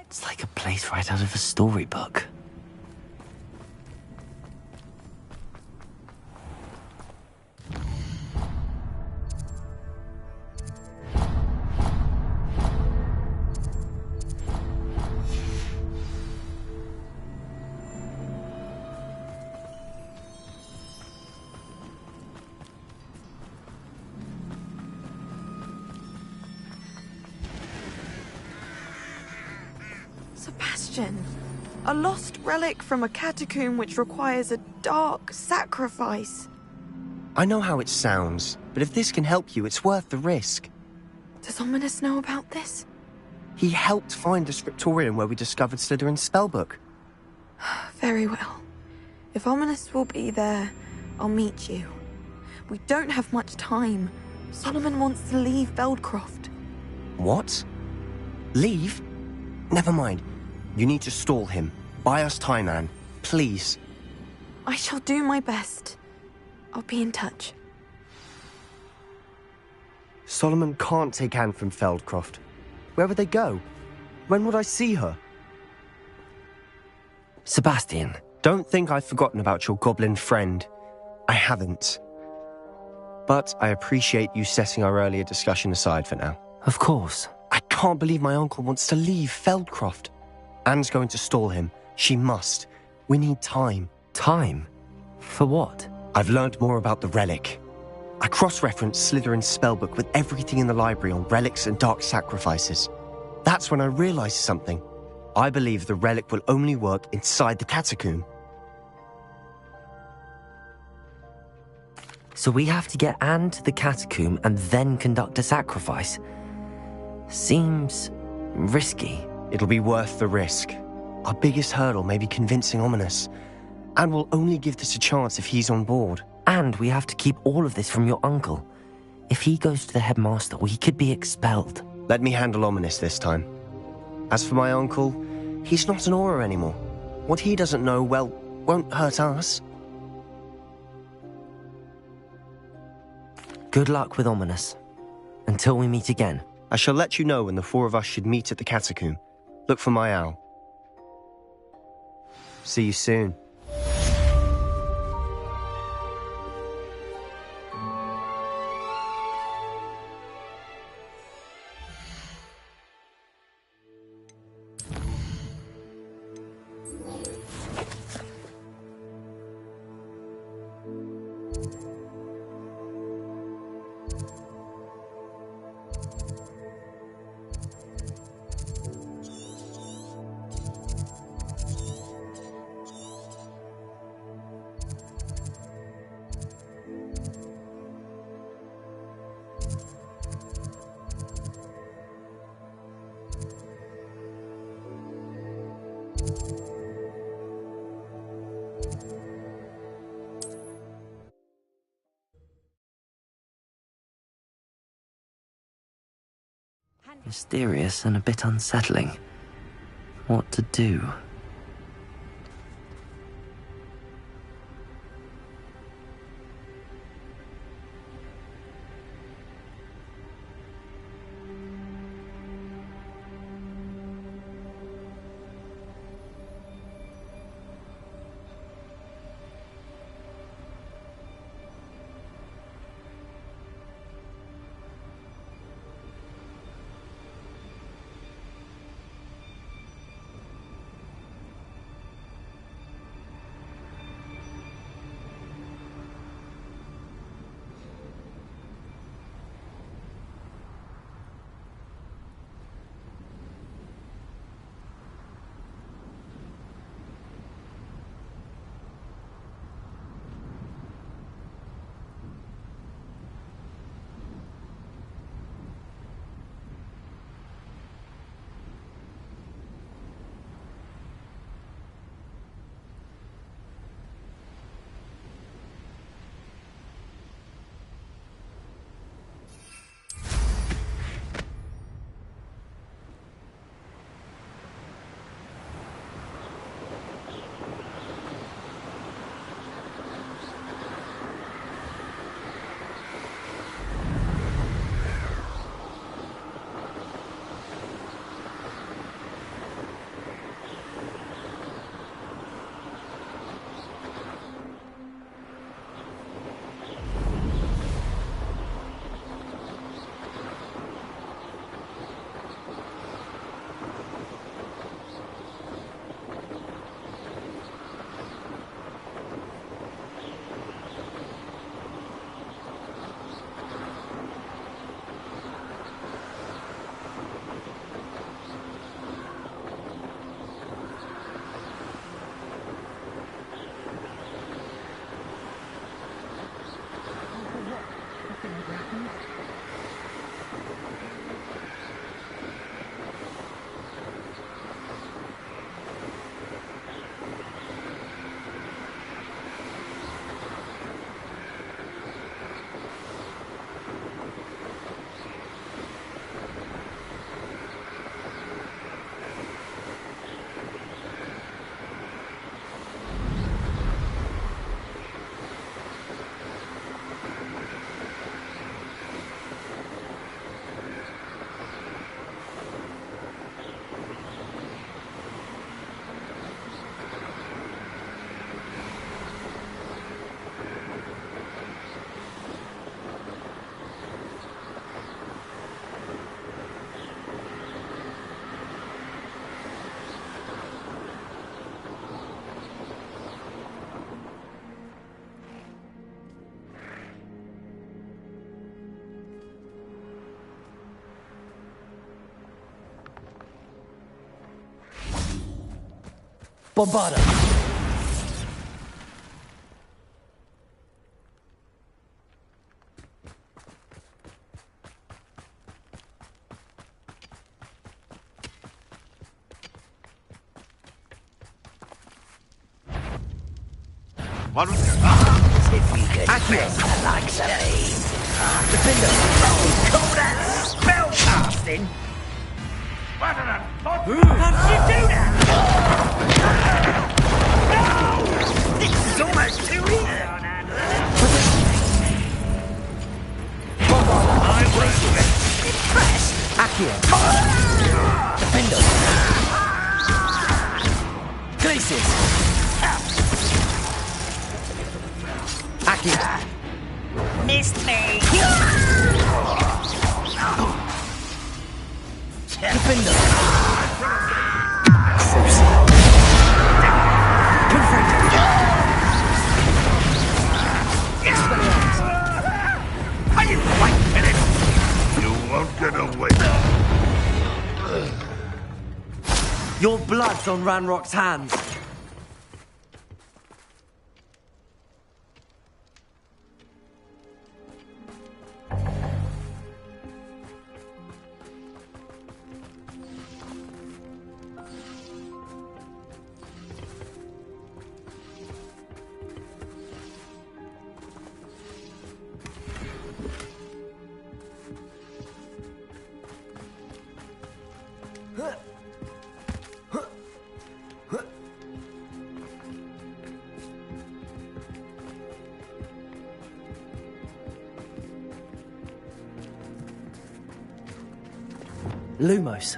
It's like a place right out of a storybook. Sebastian, a lost relic from a catacomb which requires a dark sacrifice. I know how it sounds, but if this can help you, it's worth the risk. Does Ominous know about this? He helped find the scriptorium where we discovered Slytherin's spellbook. Very well. If Ominous will be there, I'll meet you. We don't have much time. Solomon wants to leave Beldcroft. What? Leave? Never mind. You need to stall him. Buy us time, Anne. Please. I shall do my best. I'll be in touch. Solomon can't take Anne from Feldcroft. Where would they go? When would I see her? Sebastian. Don't think I've forgotten about your goblin friend. I haven't. But I appreciate you setting our earlier discussion aside for now. Of course. I can't believe my uncle wants to leave Feldcroft. Anne's going to stall him. She must. We need time. Time? For what? I've learned more about the relic. I cross-referenced Slytherin's spellbook with everything in the library on relics and dark sacrifices. That's when I realized something. I believe the relic will only work inside the catacomb. So we have to get Anne to the catacomb and then conduct a sacrifice. Seems risky. It'll be worth the risk. Our biggest hurdle may be convincing Ominous. And we'll only give this a chance if he's on board. And we have to keep all of this from your uncle. If he goes to the headmaster, we could be expelled. Let me handle Ominous this time. As for my uncle, he's not an Auror anymore. What he doesn't know, well, won't hurt us. Good luck with Ominous. Until we meet again. I shall let you know when the four of us should meet at the catacomb. Look for my owl. See you soon. Mysterious and a bit unsettling. What to do? Bombarda! One. If we could best the likes of me. Defender. Call that spell casting? How did you do that? No! This is almost too easy on I was impressed. Accio. Defender. Glacius. Accio. Missed me. Defender. Are you quite finished? You won't get away. Your blood's on Ranrock's hands. Lumos.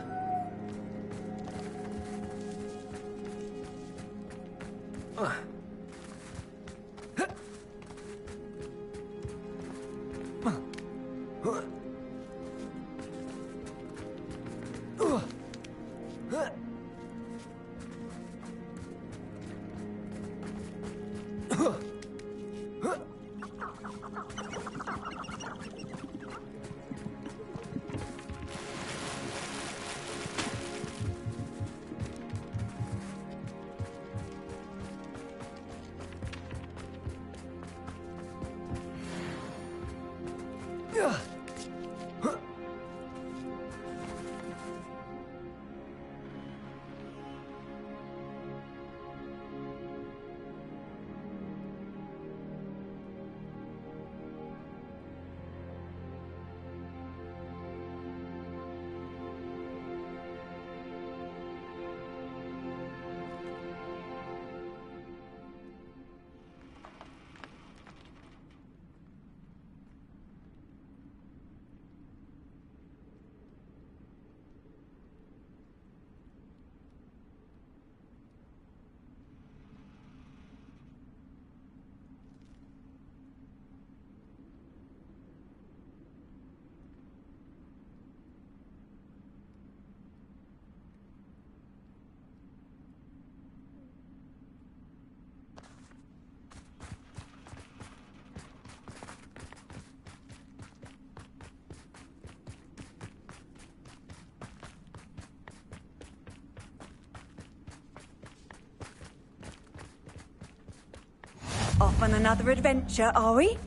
Off on another adventure, are we?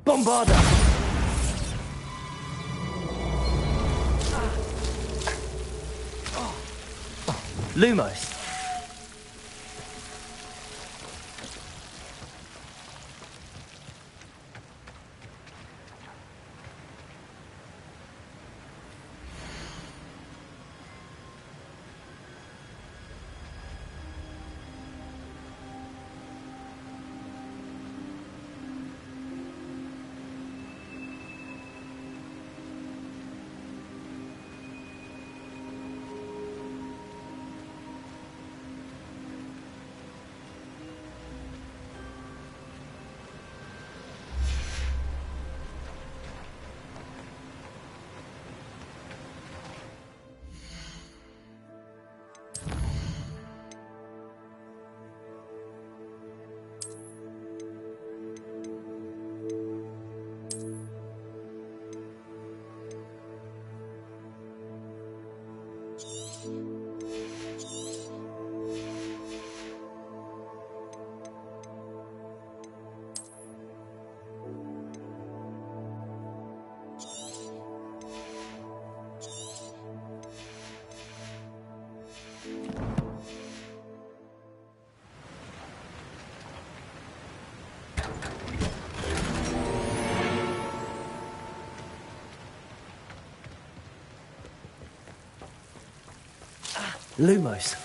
Bombarda! Lumos. Lumos.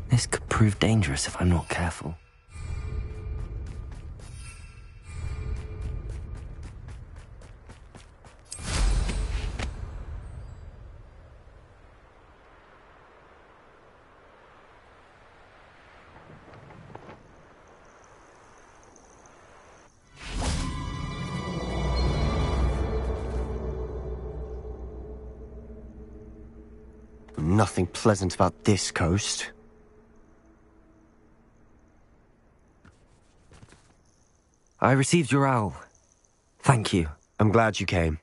This could prove dangerous if I'm not careful. Nothing pleasant about this coast. I received your owl. Thank you. I'm glad you came.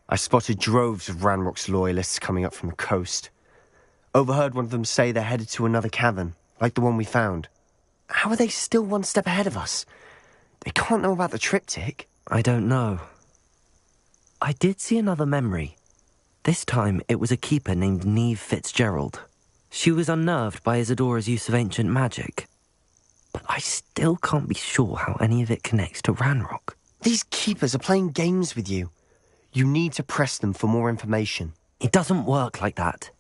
I spotted droves of Ranrock's loyalists coming up from the coast. Overheard one of them say they're headed to another cavern, like the one we found. How are they still one step ahead of us? They can't know about the triptych. I don't know. I did see another memory. This time, it was a keeper named Neve Fitzgerald. She was unnerved by Isadora's use of ancient magic. But I still can't be sure how any of it connects to Ranrock. These keepers are playing games with you. You need to press them for more information. It doesn't work like that.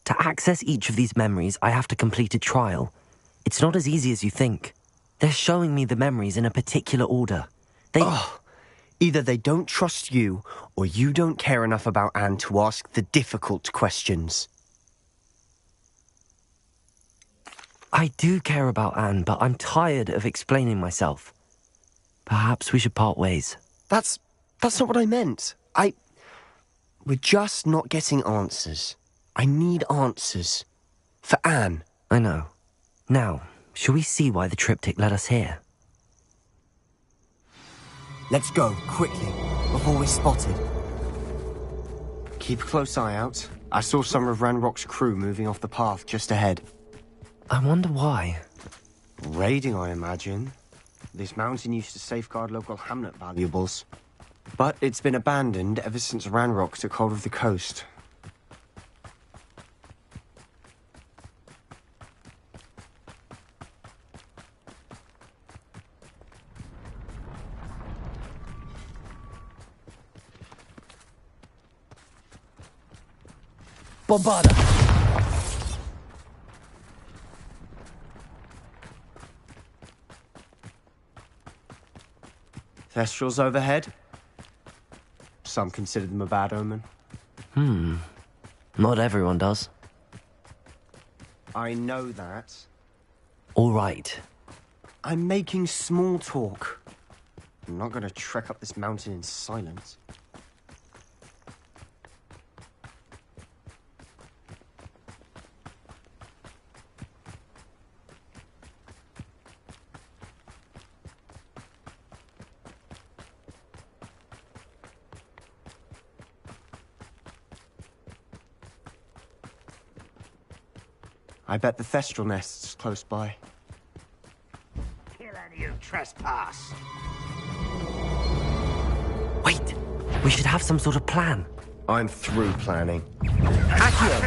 To access each of these memories, I have to complete a trial. It's not as easy as you think. They're showing me the memories in a particular order. Either they don't trust you, or you don't care enough about Anne to ask the difficult questions. I do care about Anne, but I'm tired of explaining myself. Perhaps we should part ways. That's not what I meant. We're just not getting answers. I need answers. For Anne. I know. Now, shall we see why the triptych led us here? Let's go, quickly, before we're spotted. Keep a close eye out. I saw some of Ranrock's crew moving off the path just ahead. I wonder why. Raiding, I imagine. This mountain used to safeguard local hamlet valuables. But it's been abandoned ever since Ranrock took hold of the coast. Bombarda! Thestrals overhead. Some consider them a bad omen. Not everyone does. I know that. All right. I'm making small talk. I'm not going to trek up this mountain in silence. I bet the Thestral nest's close by. Kill any who trespass. We should have some sort of plan. I'm through planning. Accio!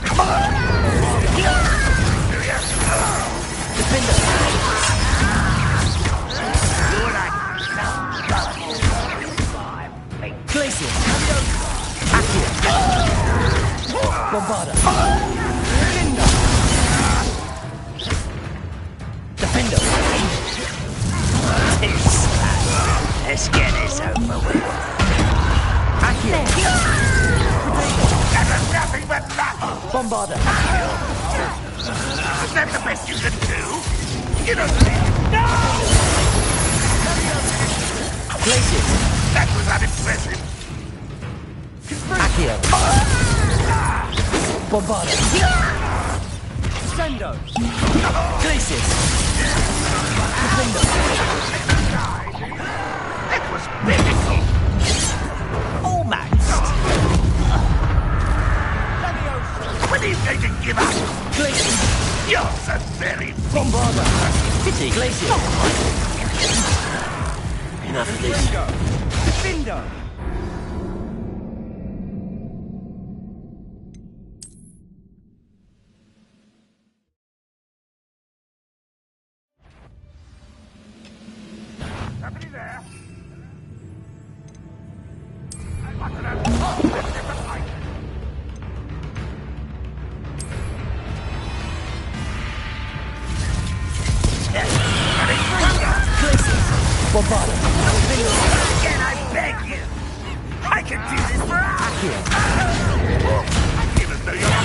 Glacier! Accio! Bombarda! Defender! Let's get this over with. Accio! That was nothing but luck! Bombarda! Is that the best you can do? You don't No! Glacier! That was unimpressive. Accio! Bombarda! Sendo! Glacier! Defender! That was biblical. Almost! When are you going to give up? Glacier! You're so very... Bombarda! Pity! Glacier! Enough of this. Defender! Somebody there? Bombarda! Again, I beg you. I could do this for hours. Even though you're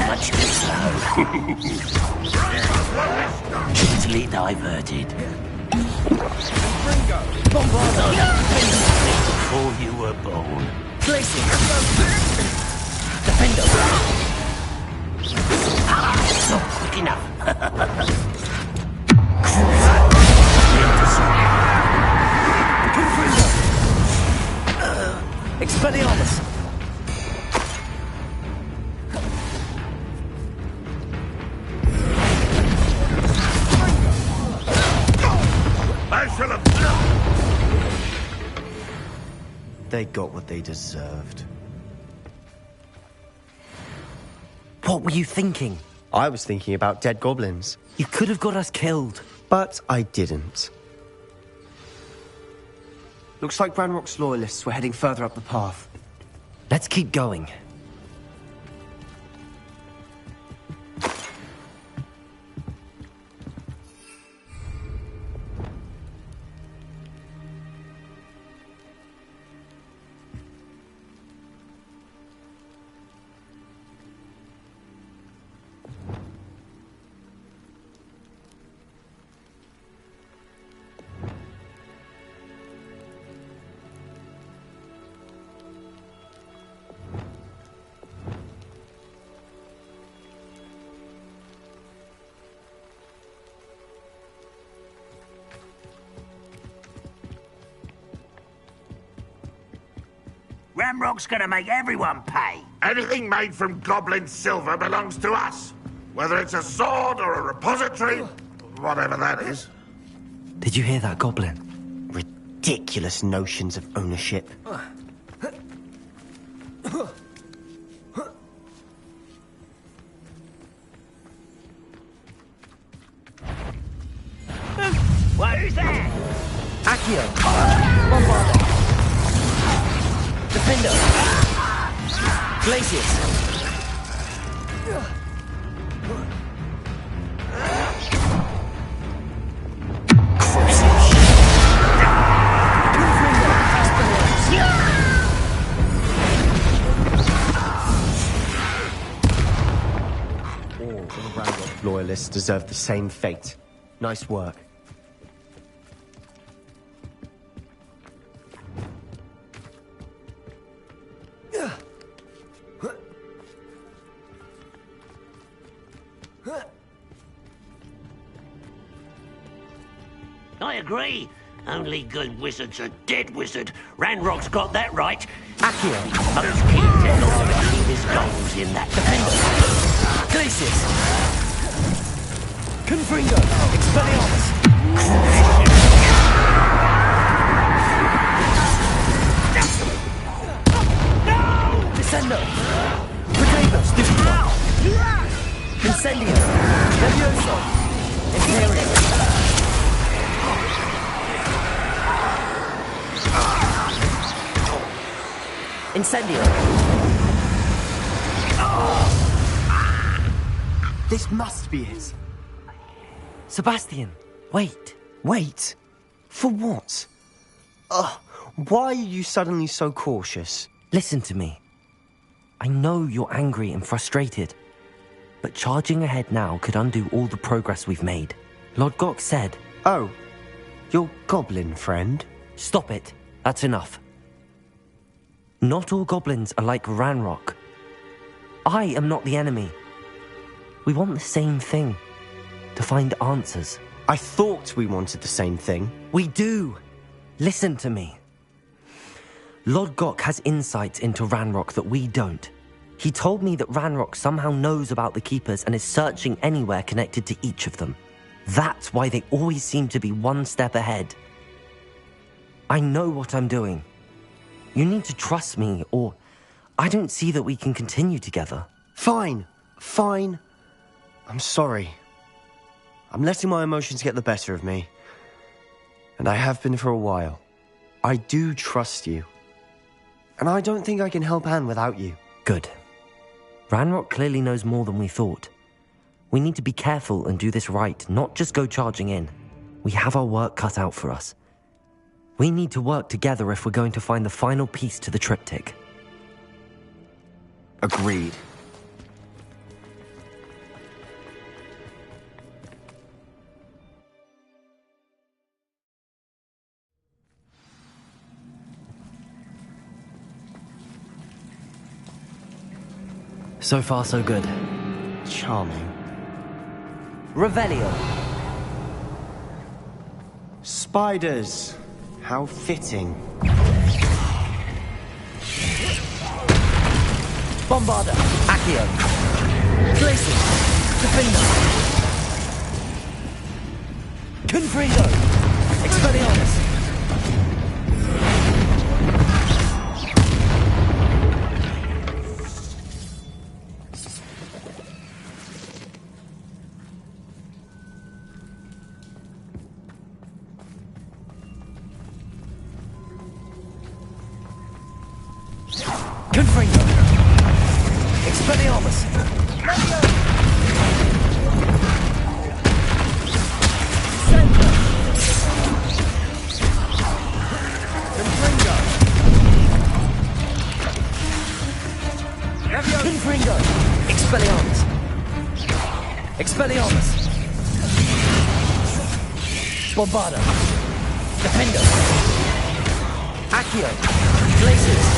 Much too slow. Easily diverted. Bombarda! Before you were born. Placing. Defender! Not quick enough. Expelliarmus! I shall have... They got what they deserved. What were you thinking? I was thinking about dead goblins. You could have got us killed. But I didn't. Looks like Ranrock's loyalists were heading further up the path. Let's keep going. Ramrock's gonna make everyone pay. Anything made from goblin silver belongs to us. Whether it's a sword or a repository, whatever that is. Did you hear that, Goblin? Ridiculous notions of ownership. What is that? Accio! Bombarda! Defender! Glacius! Loyalists deserve the same fate. Nice work. I agree. Only good wizard's a dead wizard. Ranrock's got that right. Accio. Those kids tend not to achieve his goals in that defense. Glacius! Confringo! Expelliarmus! Descendo! Potatoes! Incendio! Levioso! Imperium! Incendio! This must be it. Sebastian, wait. Wait? For what? Why are you suddenly so cautious? Listen to me. I know you're angry and frustrated, but charging ahead now could undo all the progress we've made. Lodgok said... Oh, your goblin friend? Stop it. That's enough. Not all goblins are like Ranrock. I am not the enemy. We want the same thing. To find answers. I thought we wanted the same thing. We do. Listen to me. Lodgok has insights into Ranrock that we don't. He told me that Ranrock somehow knows about the Keepers and is searching anywhere connected to each of them. That's why they always seem to be one step ahead. I know what I'm doing. You need to trust me, or I don't see that we can continue together. Fine. I'm sorry. I'm letting my emotions get the better of me. And I have been for a while. I do trust you. And I don't think I can help Anne without you. Good. Ranrock clearly knows more than we thought. We need to be careful and do this right, not just go charging in. We have our work cut out for us. We need to work together if we're going to find the final piece to the triptych. Agreed. So far, so good. Charming. Revelio. Spiders. How fitting. Bombarda. Accio. Glacius. Defender. Confringo. Expelliarmus. Confringo. Expelliarmus. Confringo. Expelliarmus. Expelliarmus. Bombarda. Defender. Accio. Glacius.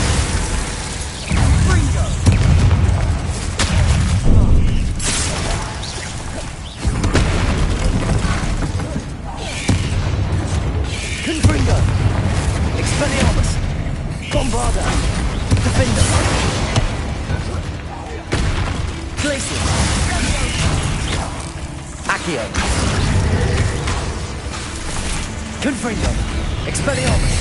Confringo. Expelliarmus. Bombarda. Defender. Glacius. Accio. Confringo. Expelliarmus.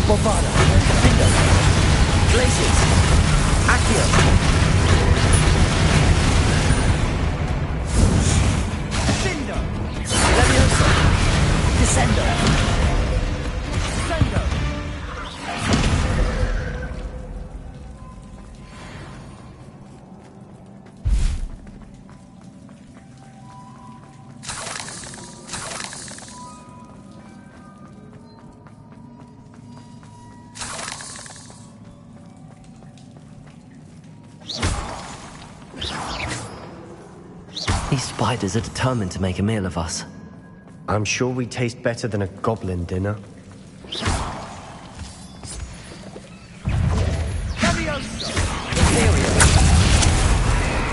Bombarda, Defender, Glacius, Accio. Defender, Leviosa, Descendo. Descendo. spiders are determined to make a meal of us. I'm sure we taste better than a goblin dinner. Levioso! Imperium!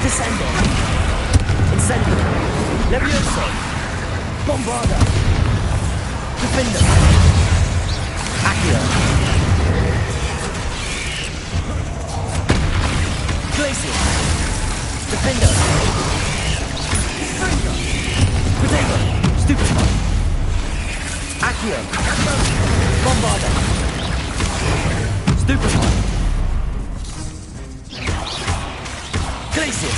Descendo! Incendio! Levioso! Bombarda! Defender! Accio! Glacier! Defender! Potato! Stupefy! Accio! Bombarda! Stupefy! Glacier!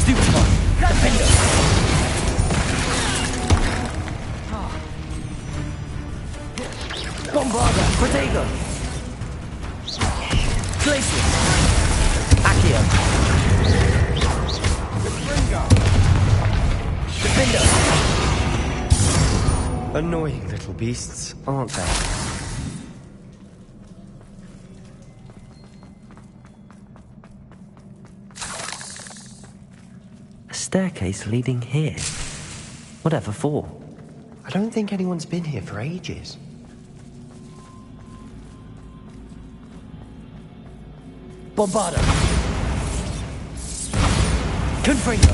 Stupefy! Defender! Bombarda! Protego! Glacier! Accio! Defender! Annoying little beasts, aren't they? A staircase leading here. Whatever for? I don't think anyone's been here for ages. Bombarda! Confringo!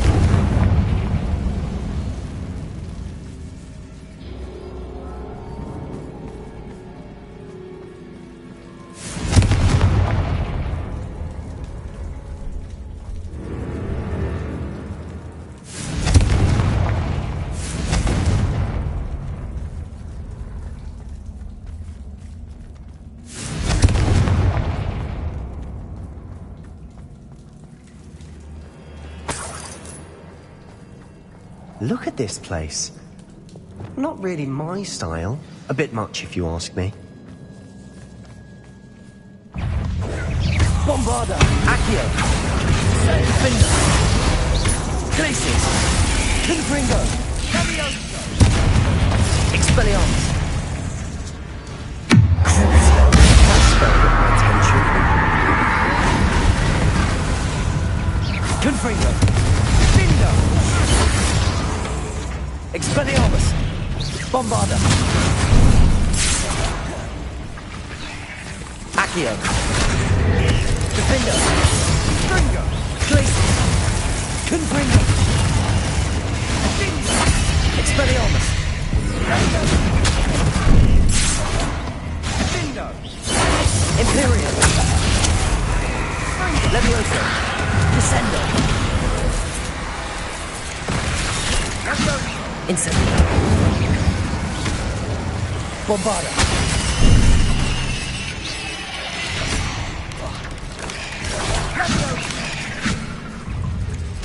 Look at this place. Not really my style. A bit much, if you ask me. Bombarda! Accio! Defender! Glaciers! Confringo! Levioso! Expelliarmus! That spell got my attention. Confringo! Bindo! Expelliarmus! Bombarda! Accio! Defender! Stringo! Glacier! Confringo! Expelliarmus! Bindo! Imperium! Levioso! Descendo! Incendio! Bombarda!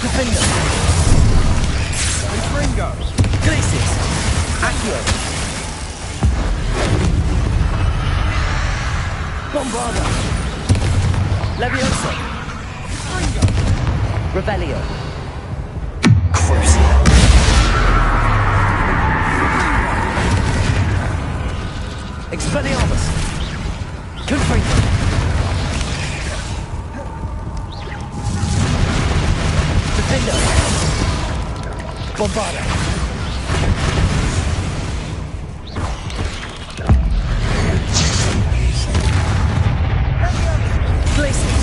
Defender! Confringo! Glaciers! Accio! Bombarda! Levioso! Revelio! Crucia! Expelliarmus! Confringo! Defender! Bombarda! Glaciers!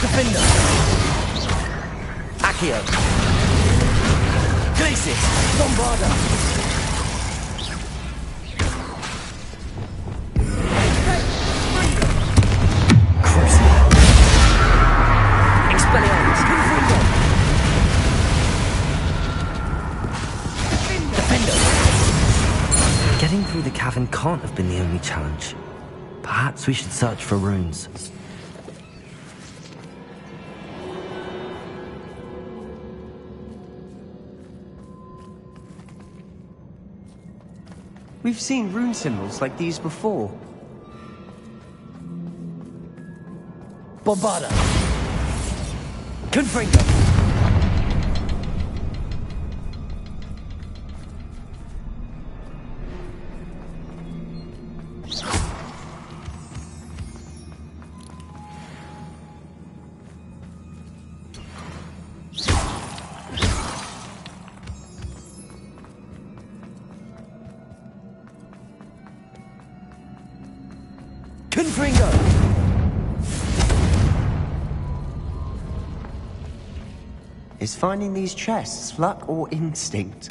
Defender! Accio! Glaciers! Bombarda! Crucia! Expelliarmus! Confringo! Defender! Getting through the cavern can't have been the only challenge. Perhaps we should search for runes. We've seen rune symbols like these before. Bombarda! Confringo! Confringo! Is finding these chests luck or instinct?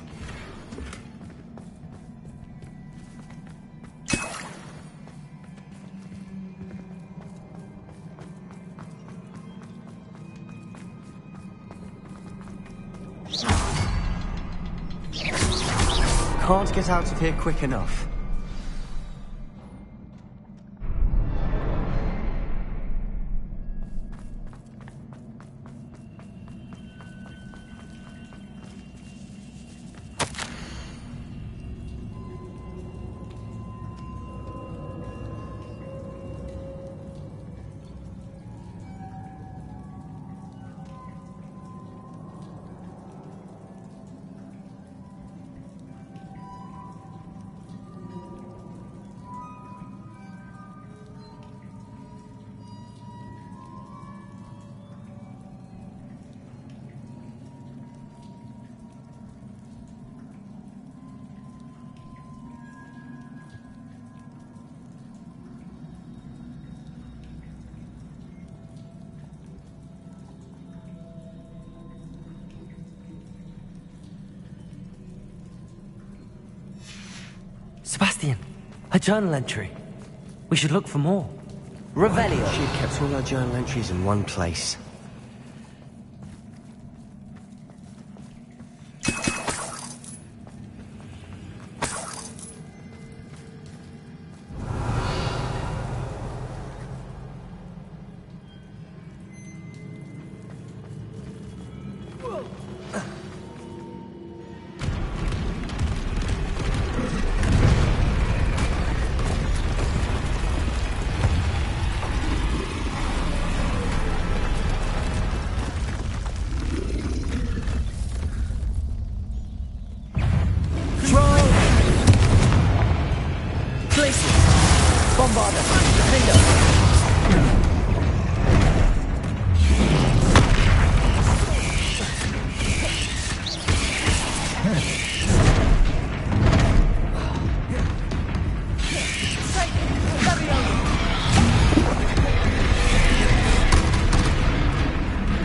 Can't get out of here quick enough. Sebastian, a journal entry. We should look for more. Revelio. She had kept all her journal entries in one place.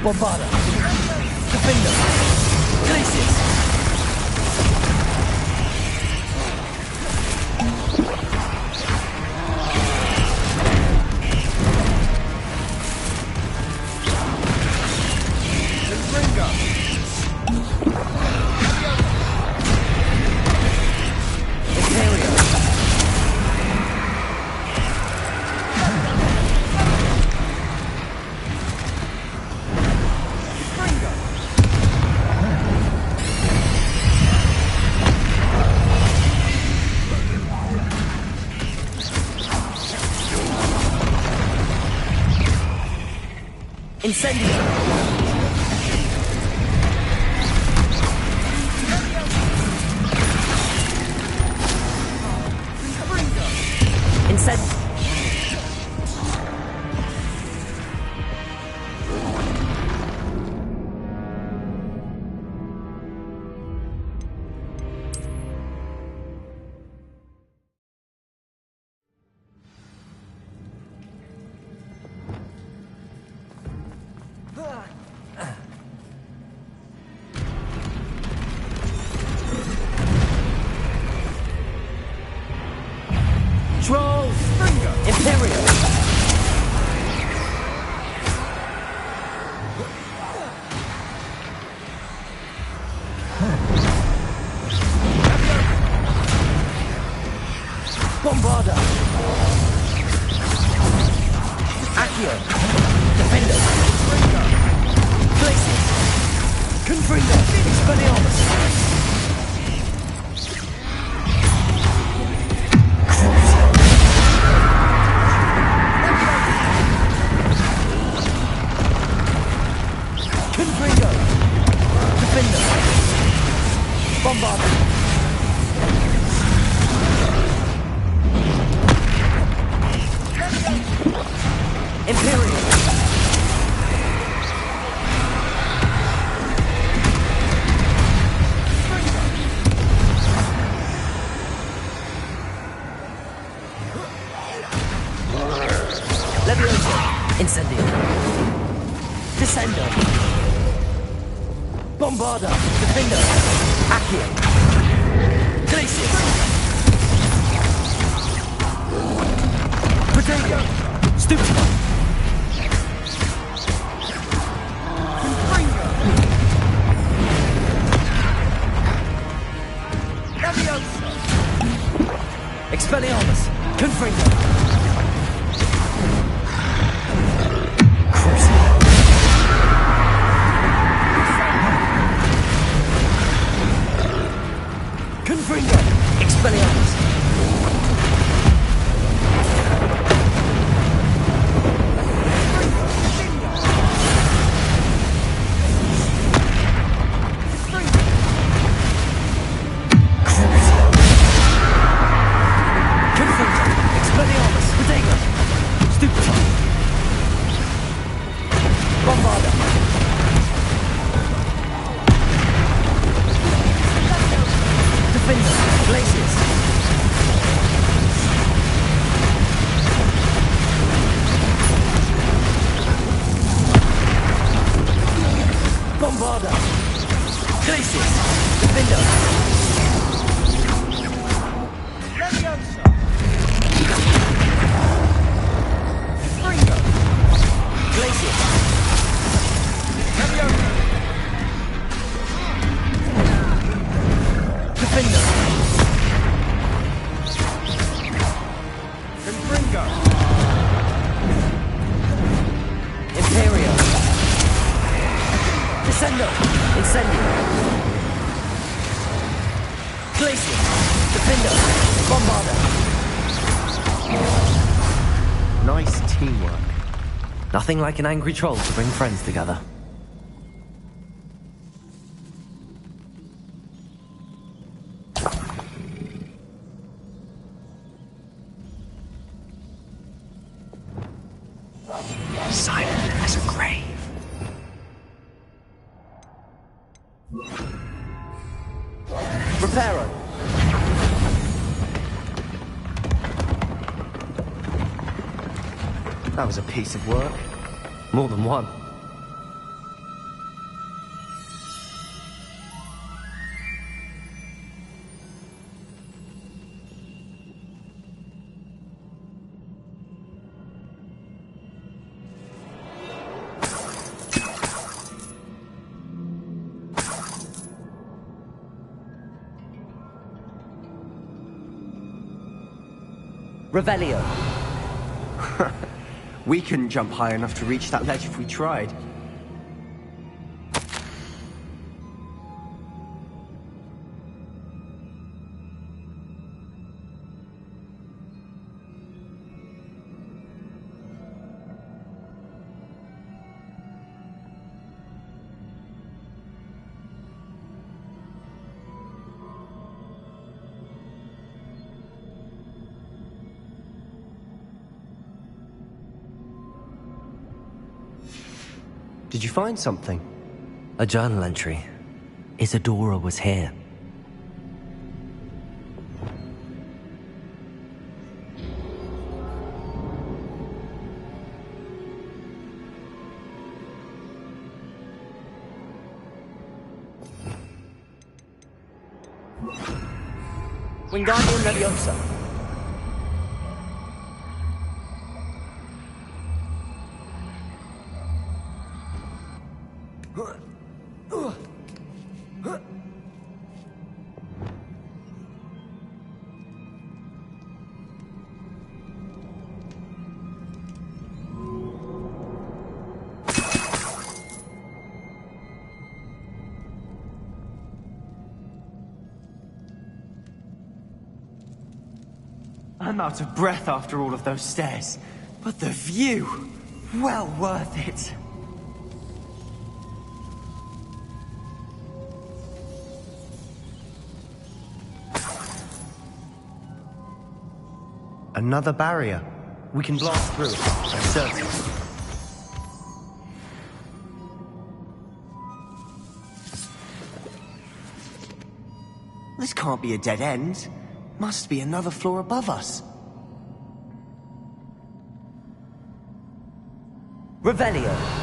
Bombarda. Defender. Glacius. Incendio! Incendio! Troll! Imperial! Bombarda! Accio! Defender! Glacius! Confringo! Expelliarmus! Confringo! Defender! Bombarda! Imperial! Descender! Bombarda! Defender! Accio! Glacius! Protego! Stupida! Confringo! Leviosa! Expelliarmus! Confringo! Confringo! Expelliarmus! Bombarda! Glacius! Defender! Leviosa! Confringo! Glacius! Leviosa! Defender! Confringo! Imperio! Descendo! Incendio! Glacius! Defender! Bombarda! Nice teamwork. Nothing like an angry troll to bring friends together. Silent as a grave. Reparo! That was a piece of work. More than one. Revelio. We couldn't jump high enough to reach that ledge if we tried. Did you find something? A journal entry. Isadora was here. Wingardium Leviosa. I'm out of breath after all of those stairs, but the view, well worth it. Another barrier. We can blast through it, I'm certain. This can't be a dead end. Must be another floor above us. Revelio.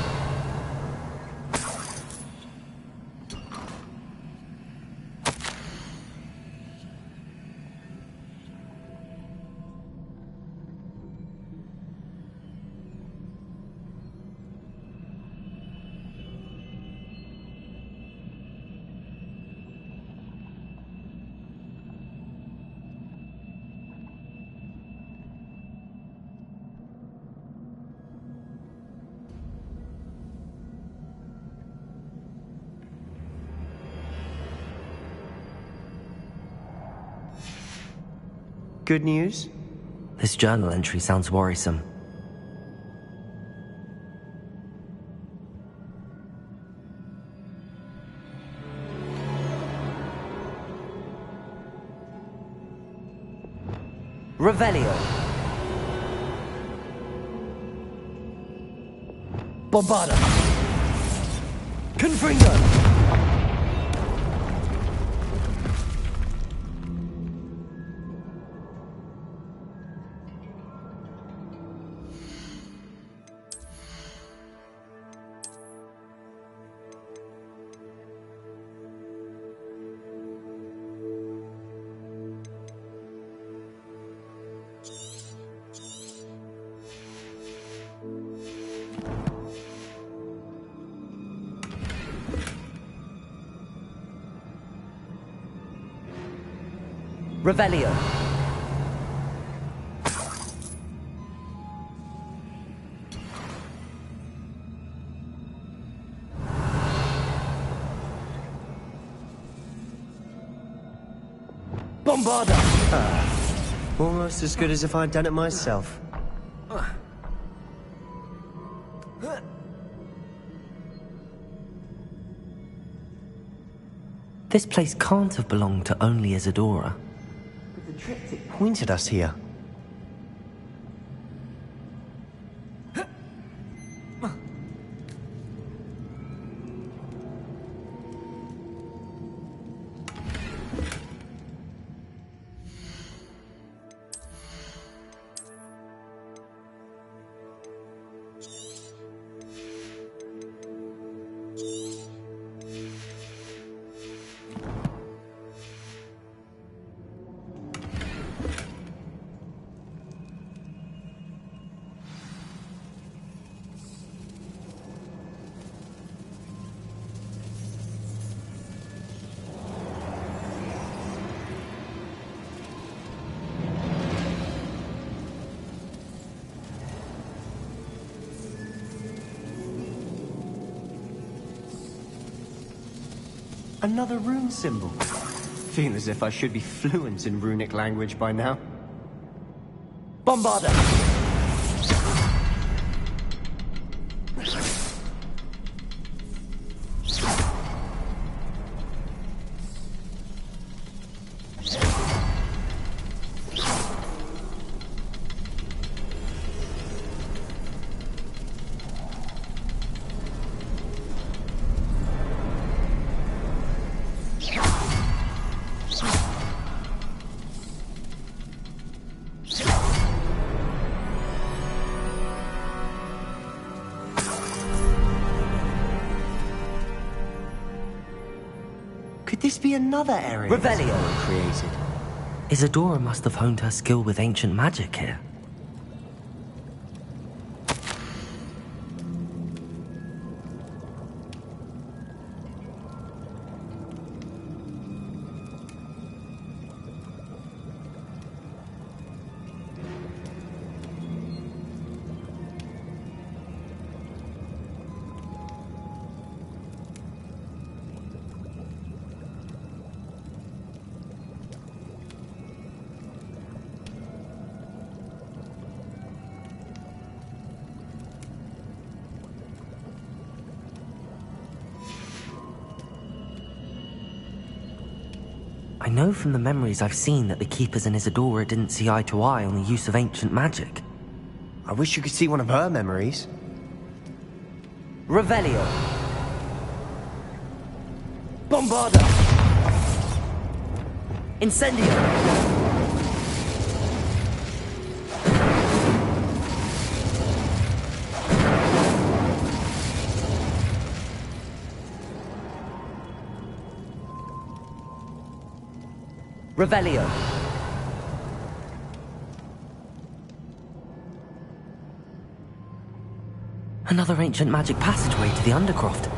Good news? This journal entry sounds worrisome. Revelio. Bombarda. Confringo. Revelio. Bombarda. Almost as good as if I'd done it myself. This place can't have belonged to only Isadora. The triptych pointed us here. Another rune symbol. Feel as if I should be fluent in runic language by now. Bombarda! Could this be another area Revelio created? Isadora must have honed her skill with ancient magic here. I know from the memories I've seen that the Keepers and Isadora didn't see eye to eye on the use of ancient magic. I wish you could see one of her memories. Revelio. Bombarda. Incendio. Revelio. Another ancient magic passageway to the Undercroft.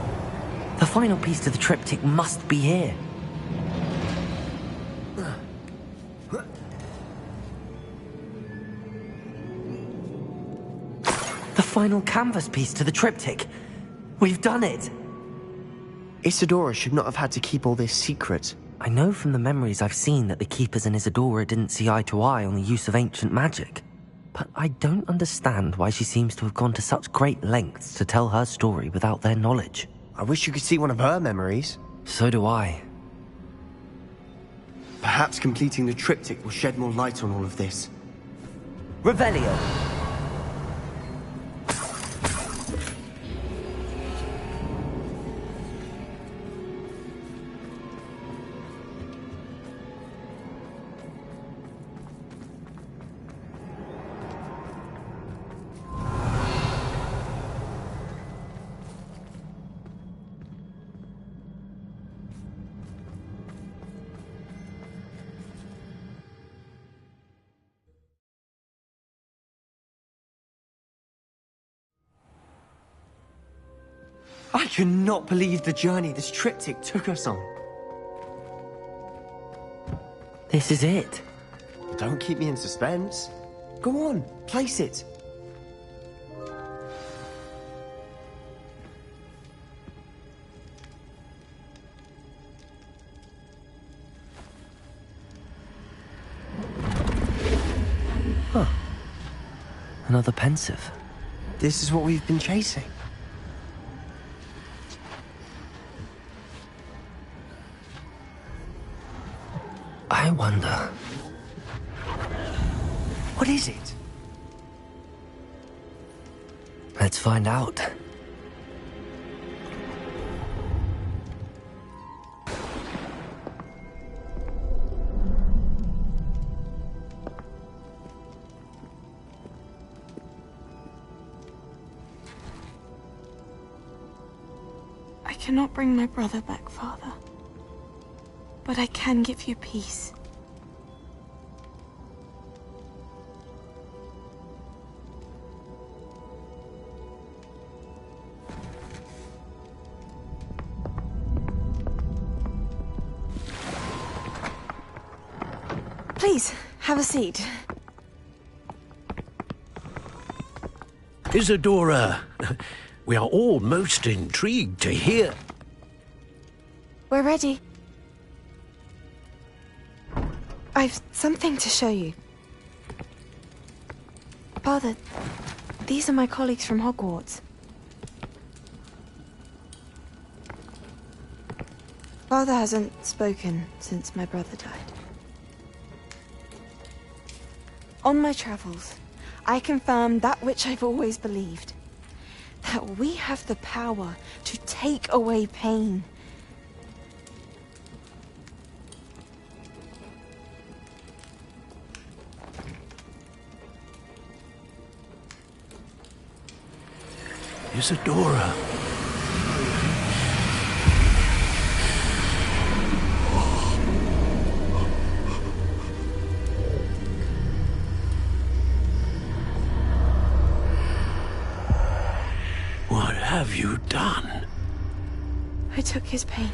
The final piece to the triptych must be here. The final canvas piece to the triptych. We've done it! Isadora should not have had to keep all this secret. I know from the memories I've seen that the Keepers and Isadora didn't see eye to eye on the use of ancient magic. But I don't understand why she seems to have gone to such great lengths to tell her story without their knowledge. I wish you could see one of her memories. So do I. Perhaps completing the triptych will shed more light on all of this. Revelio! I cannot believe the journey this triptych took us on. This is it. Don't keep me in suspense. Go on, place it. Huh. Another pensive. This is what we've been chasing. I wonder... What is it? Let's find out. I cannot bring my brother back, Father. But I can give you peace. Please, have a seat. Isadora, we are all most intrigued to hear. We're ready. I've something to show you. Father, these are my colleagues from Hogwarts. Father hasn't spoken since my brother died. On my travels, I confirmed that which I've always believed. That we have the power to take away pain. Isadora. What have you done? I took his pain.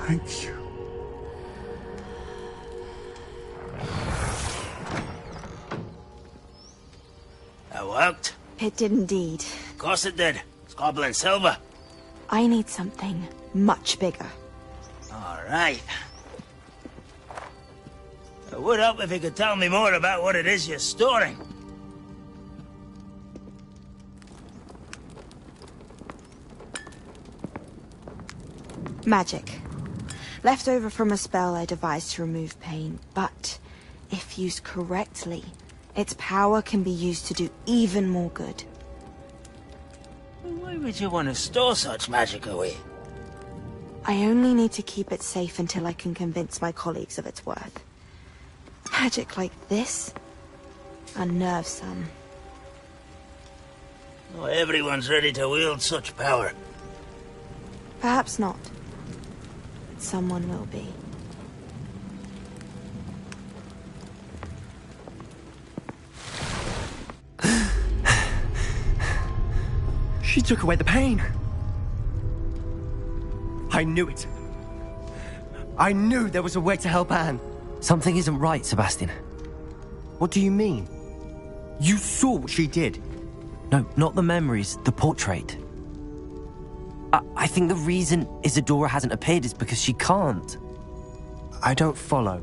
Thank you. That worked? It did indeed. Of course it did. It's goblin silver. I need something much bigger. All right. It would help if you could tell me more about what it is you're storing. Magic. Left over from a spell I devised to remove pain, but if used correctly, its power can be used to do even more good. Why would you want to store such magic away? I only need to keep it safe until I can convince my colleagues of its worth. Magic like this unnerves some. Not everyone's ready to wield such power. Perhaps not. But someone will be. She took away the pain. I knew it. I knew there was a way to help Anne. Something isn't right, Sebastian. What do you mean? You saw what she did. No, not the memories, the portrait. I think the reason Isadora hasn't appeared is because she can't. I don't follow.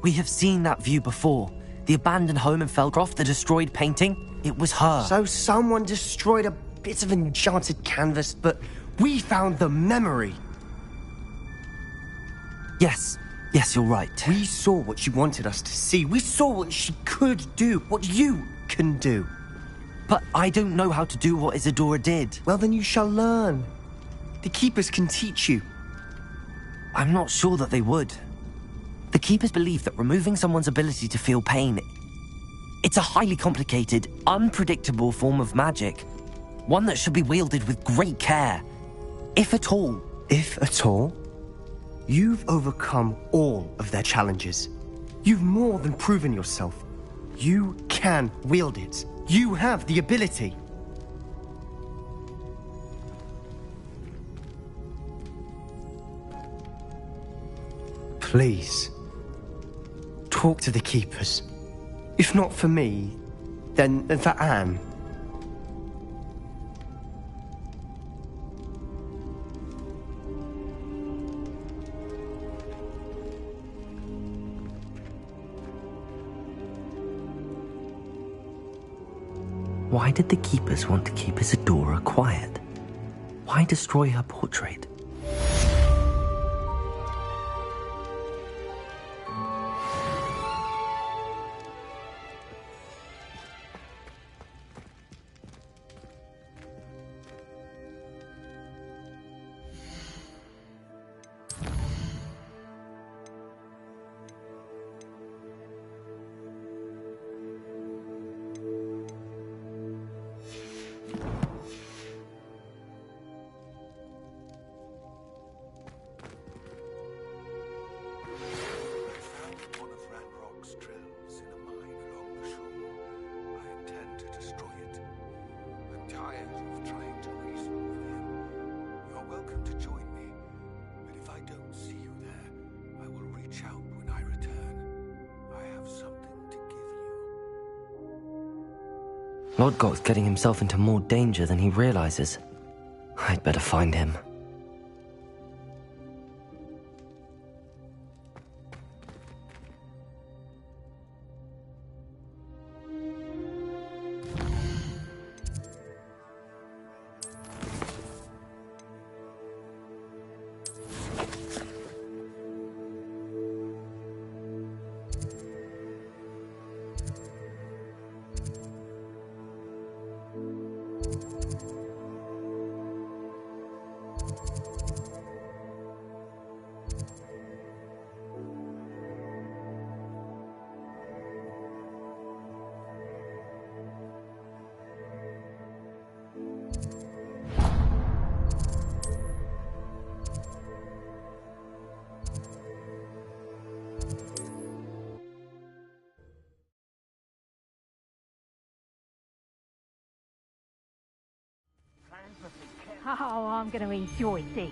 We have seen that view before. The abandoned home in Feldcroft, the destroyed painting. It was her. So someone destroyed a bit of enchanted canvas, but we found the memory. Yes, you're right. We saw what she wanted us to see. We saw what she could do, what you can do. But I don't know how to do what Isadora did. Well, then you shall learn. The Keepers can teach you. I'm not sure that they would. The Keepers believe that removing someone's ability to feel pain, it's a highly complicated, unpredictable form of magic. One that should be wielded with great care. If at all. If at all? You've overcome all of their challenges. You've more than proven yourself. You can wield it. You have the ability. Please, talk to the Keepers. If not for me, then for Anne. Why did the Keepers want to keep Isadora quiet? Why destroy her portrait? Lodgok's getting himself into more danger than he realizes. I'd better find him. Oh, I'm going to enjoy this.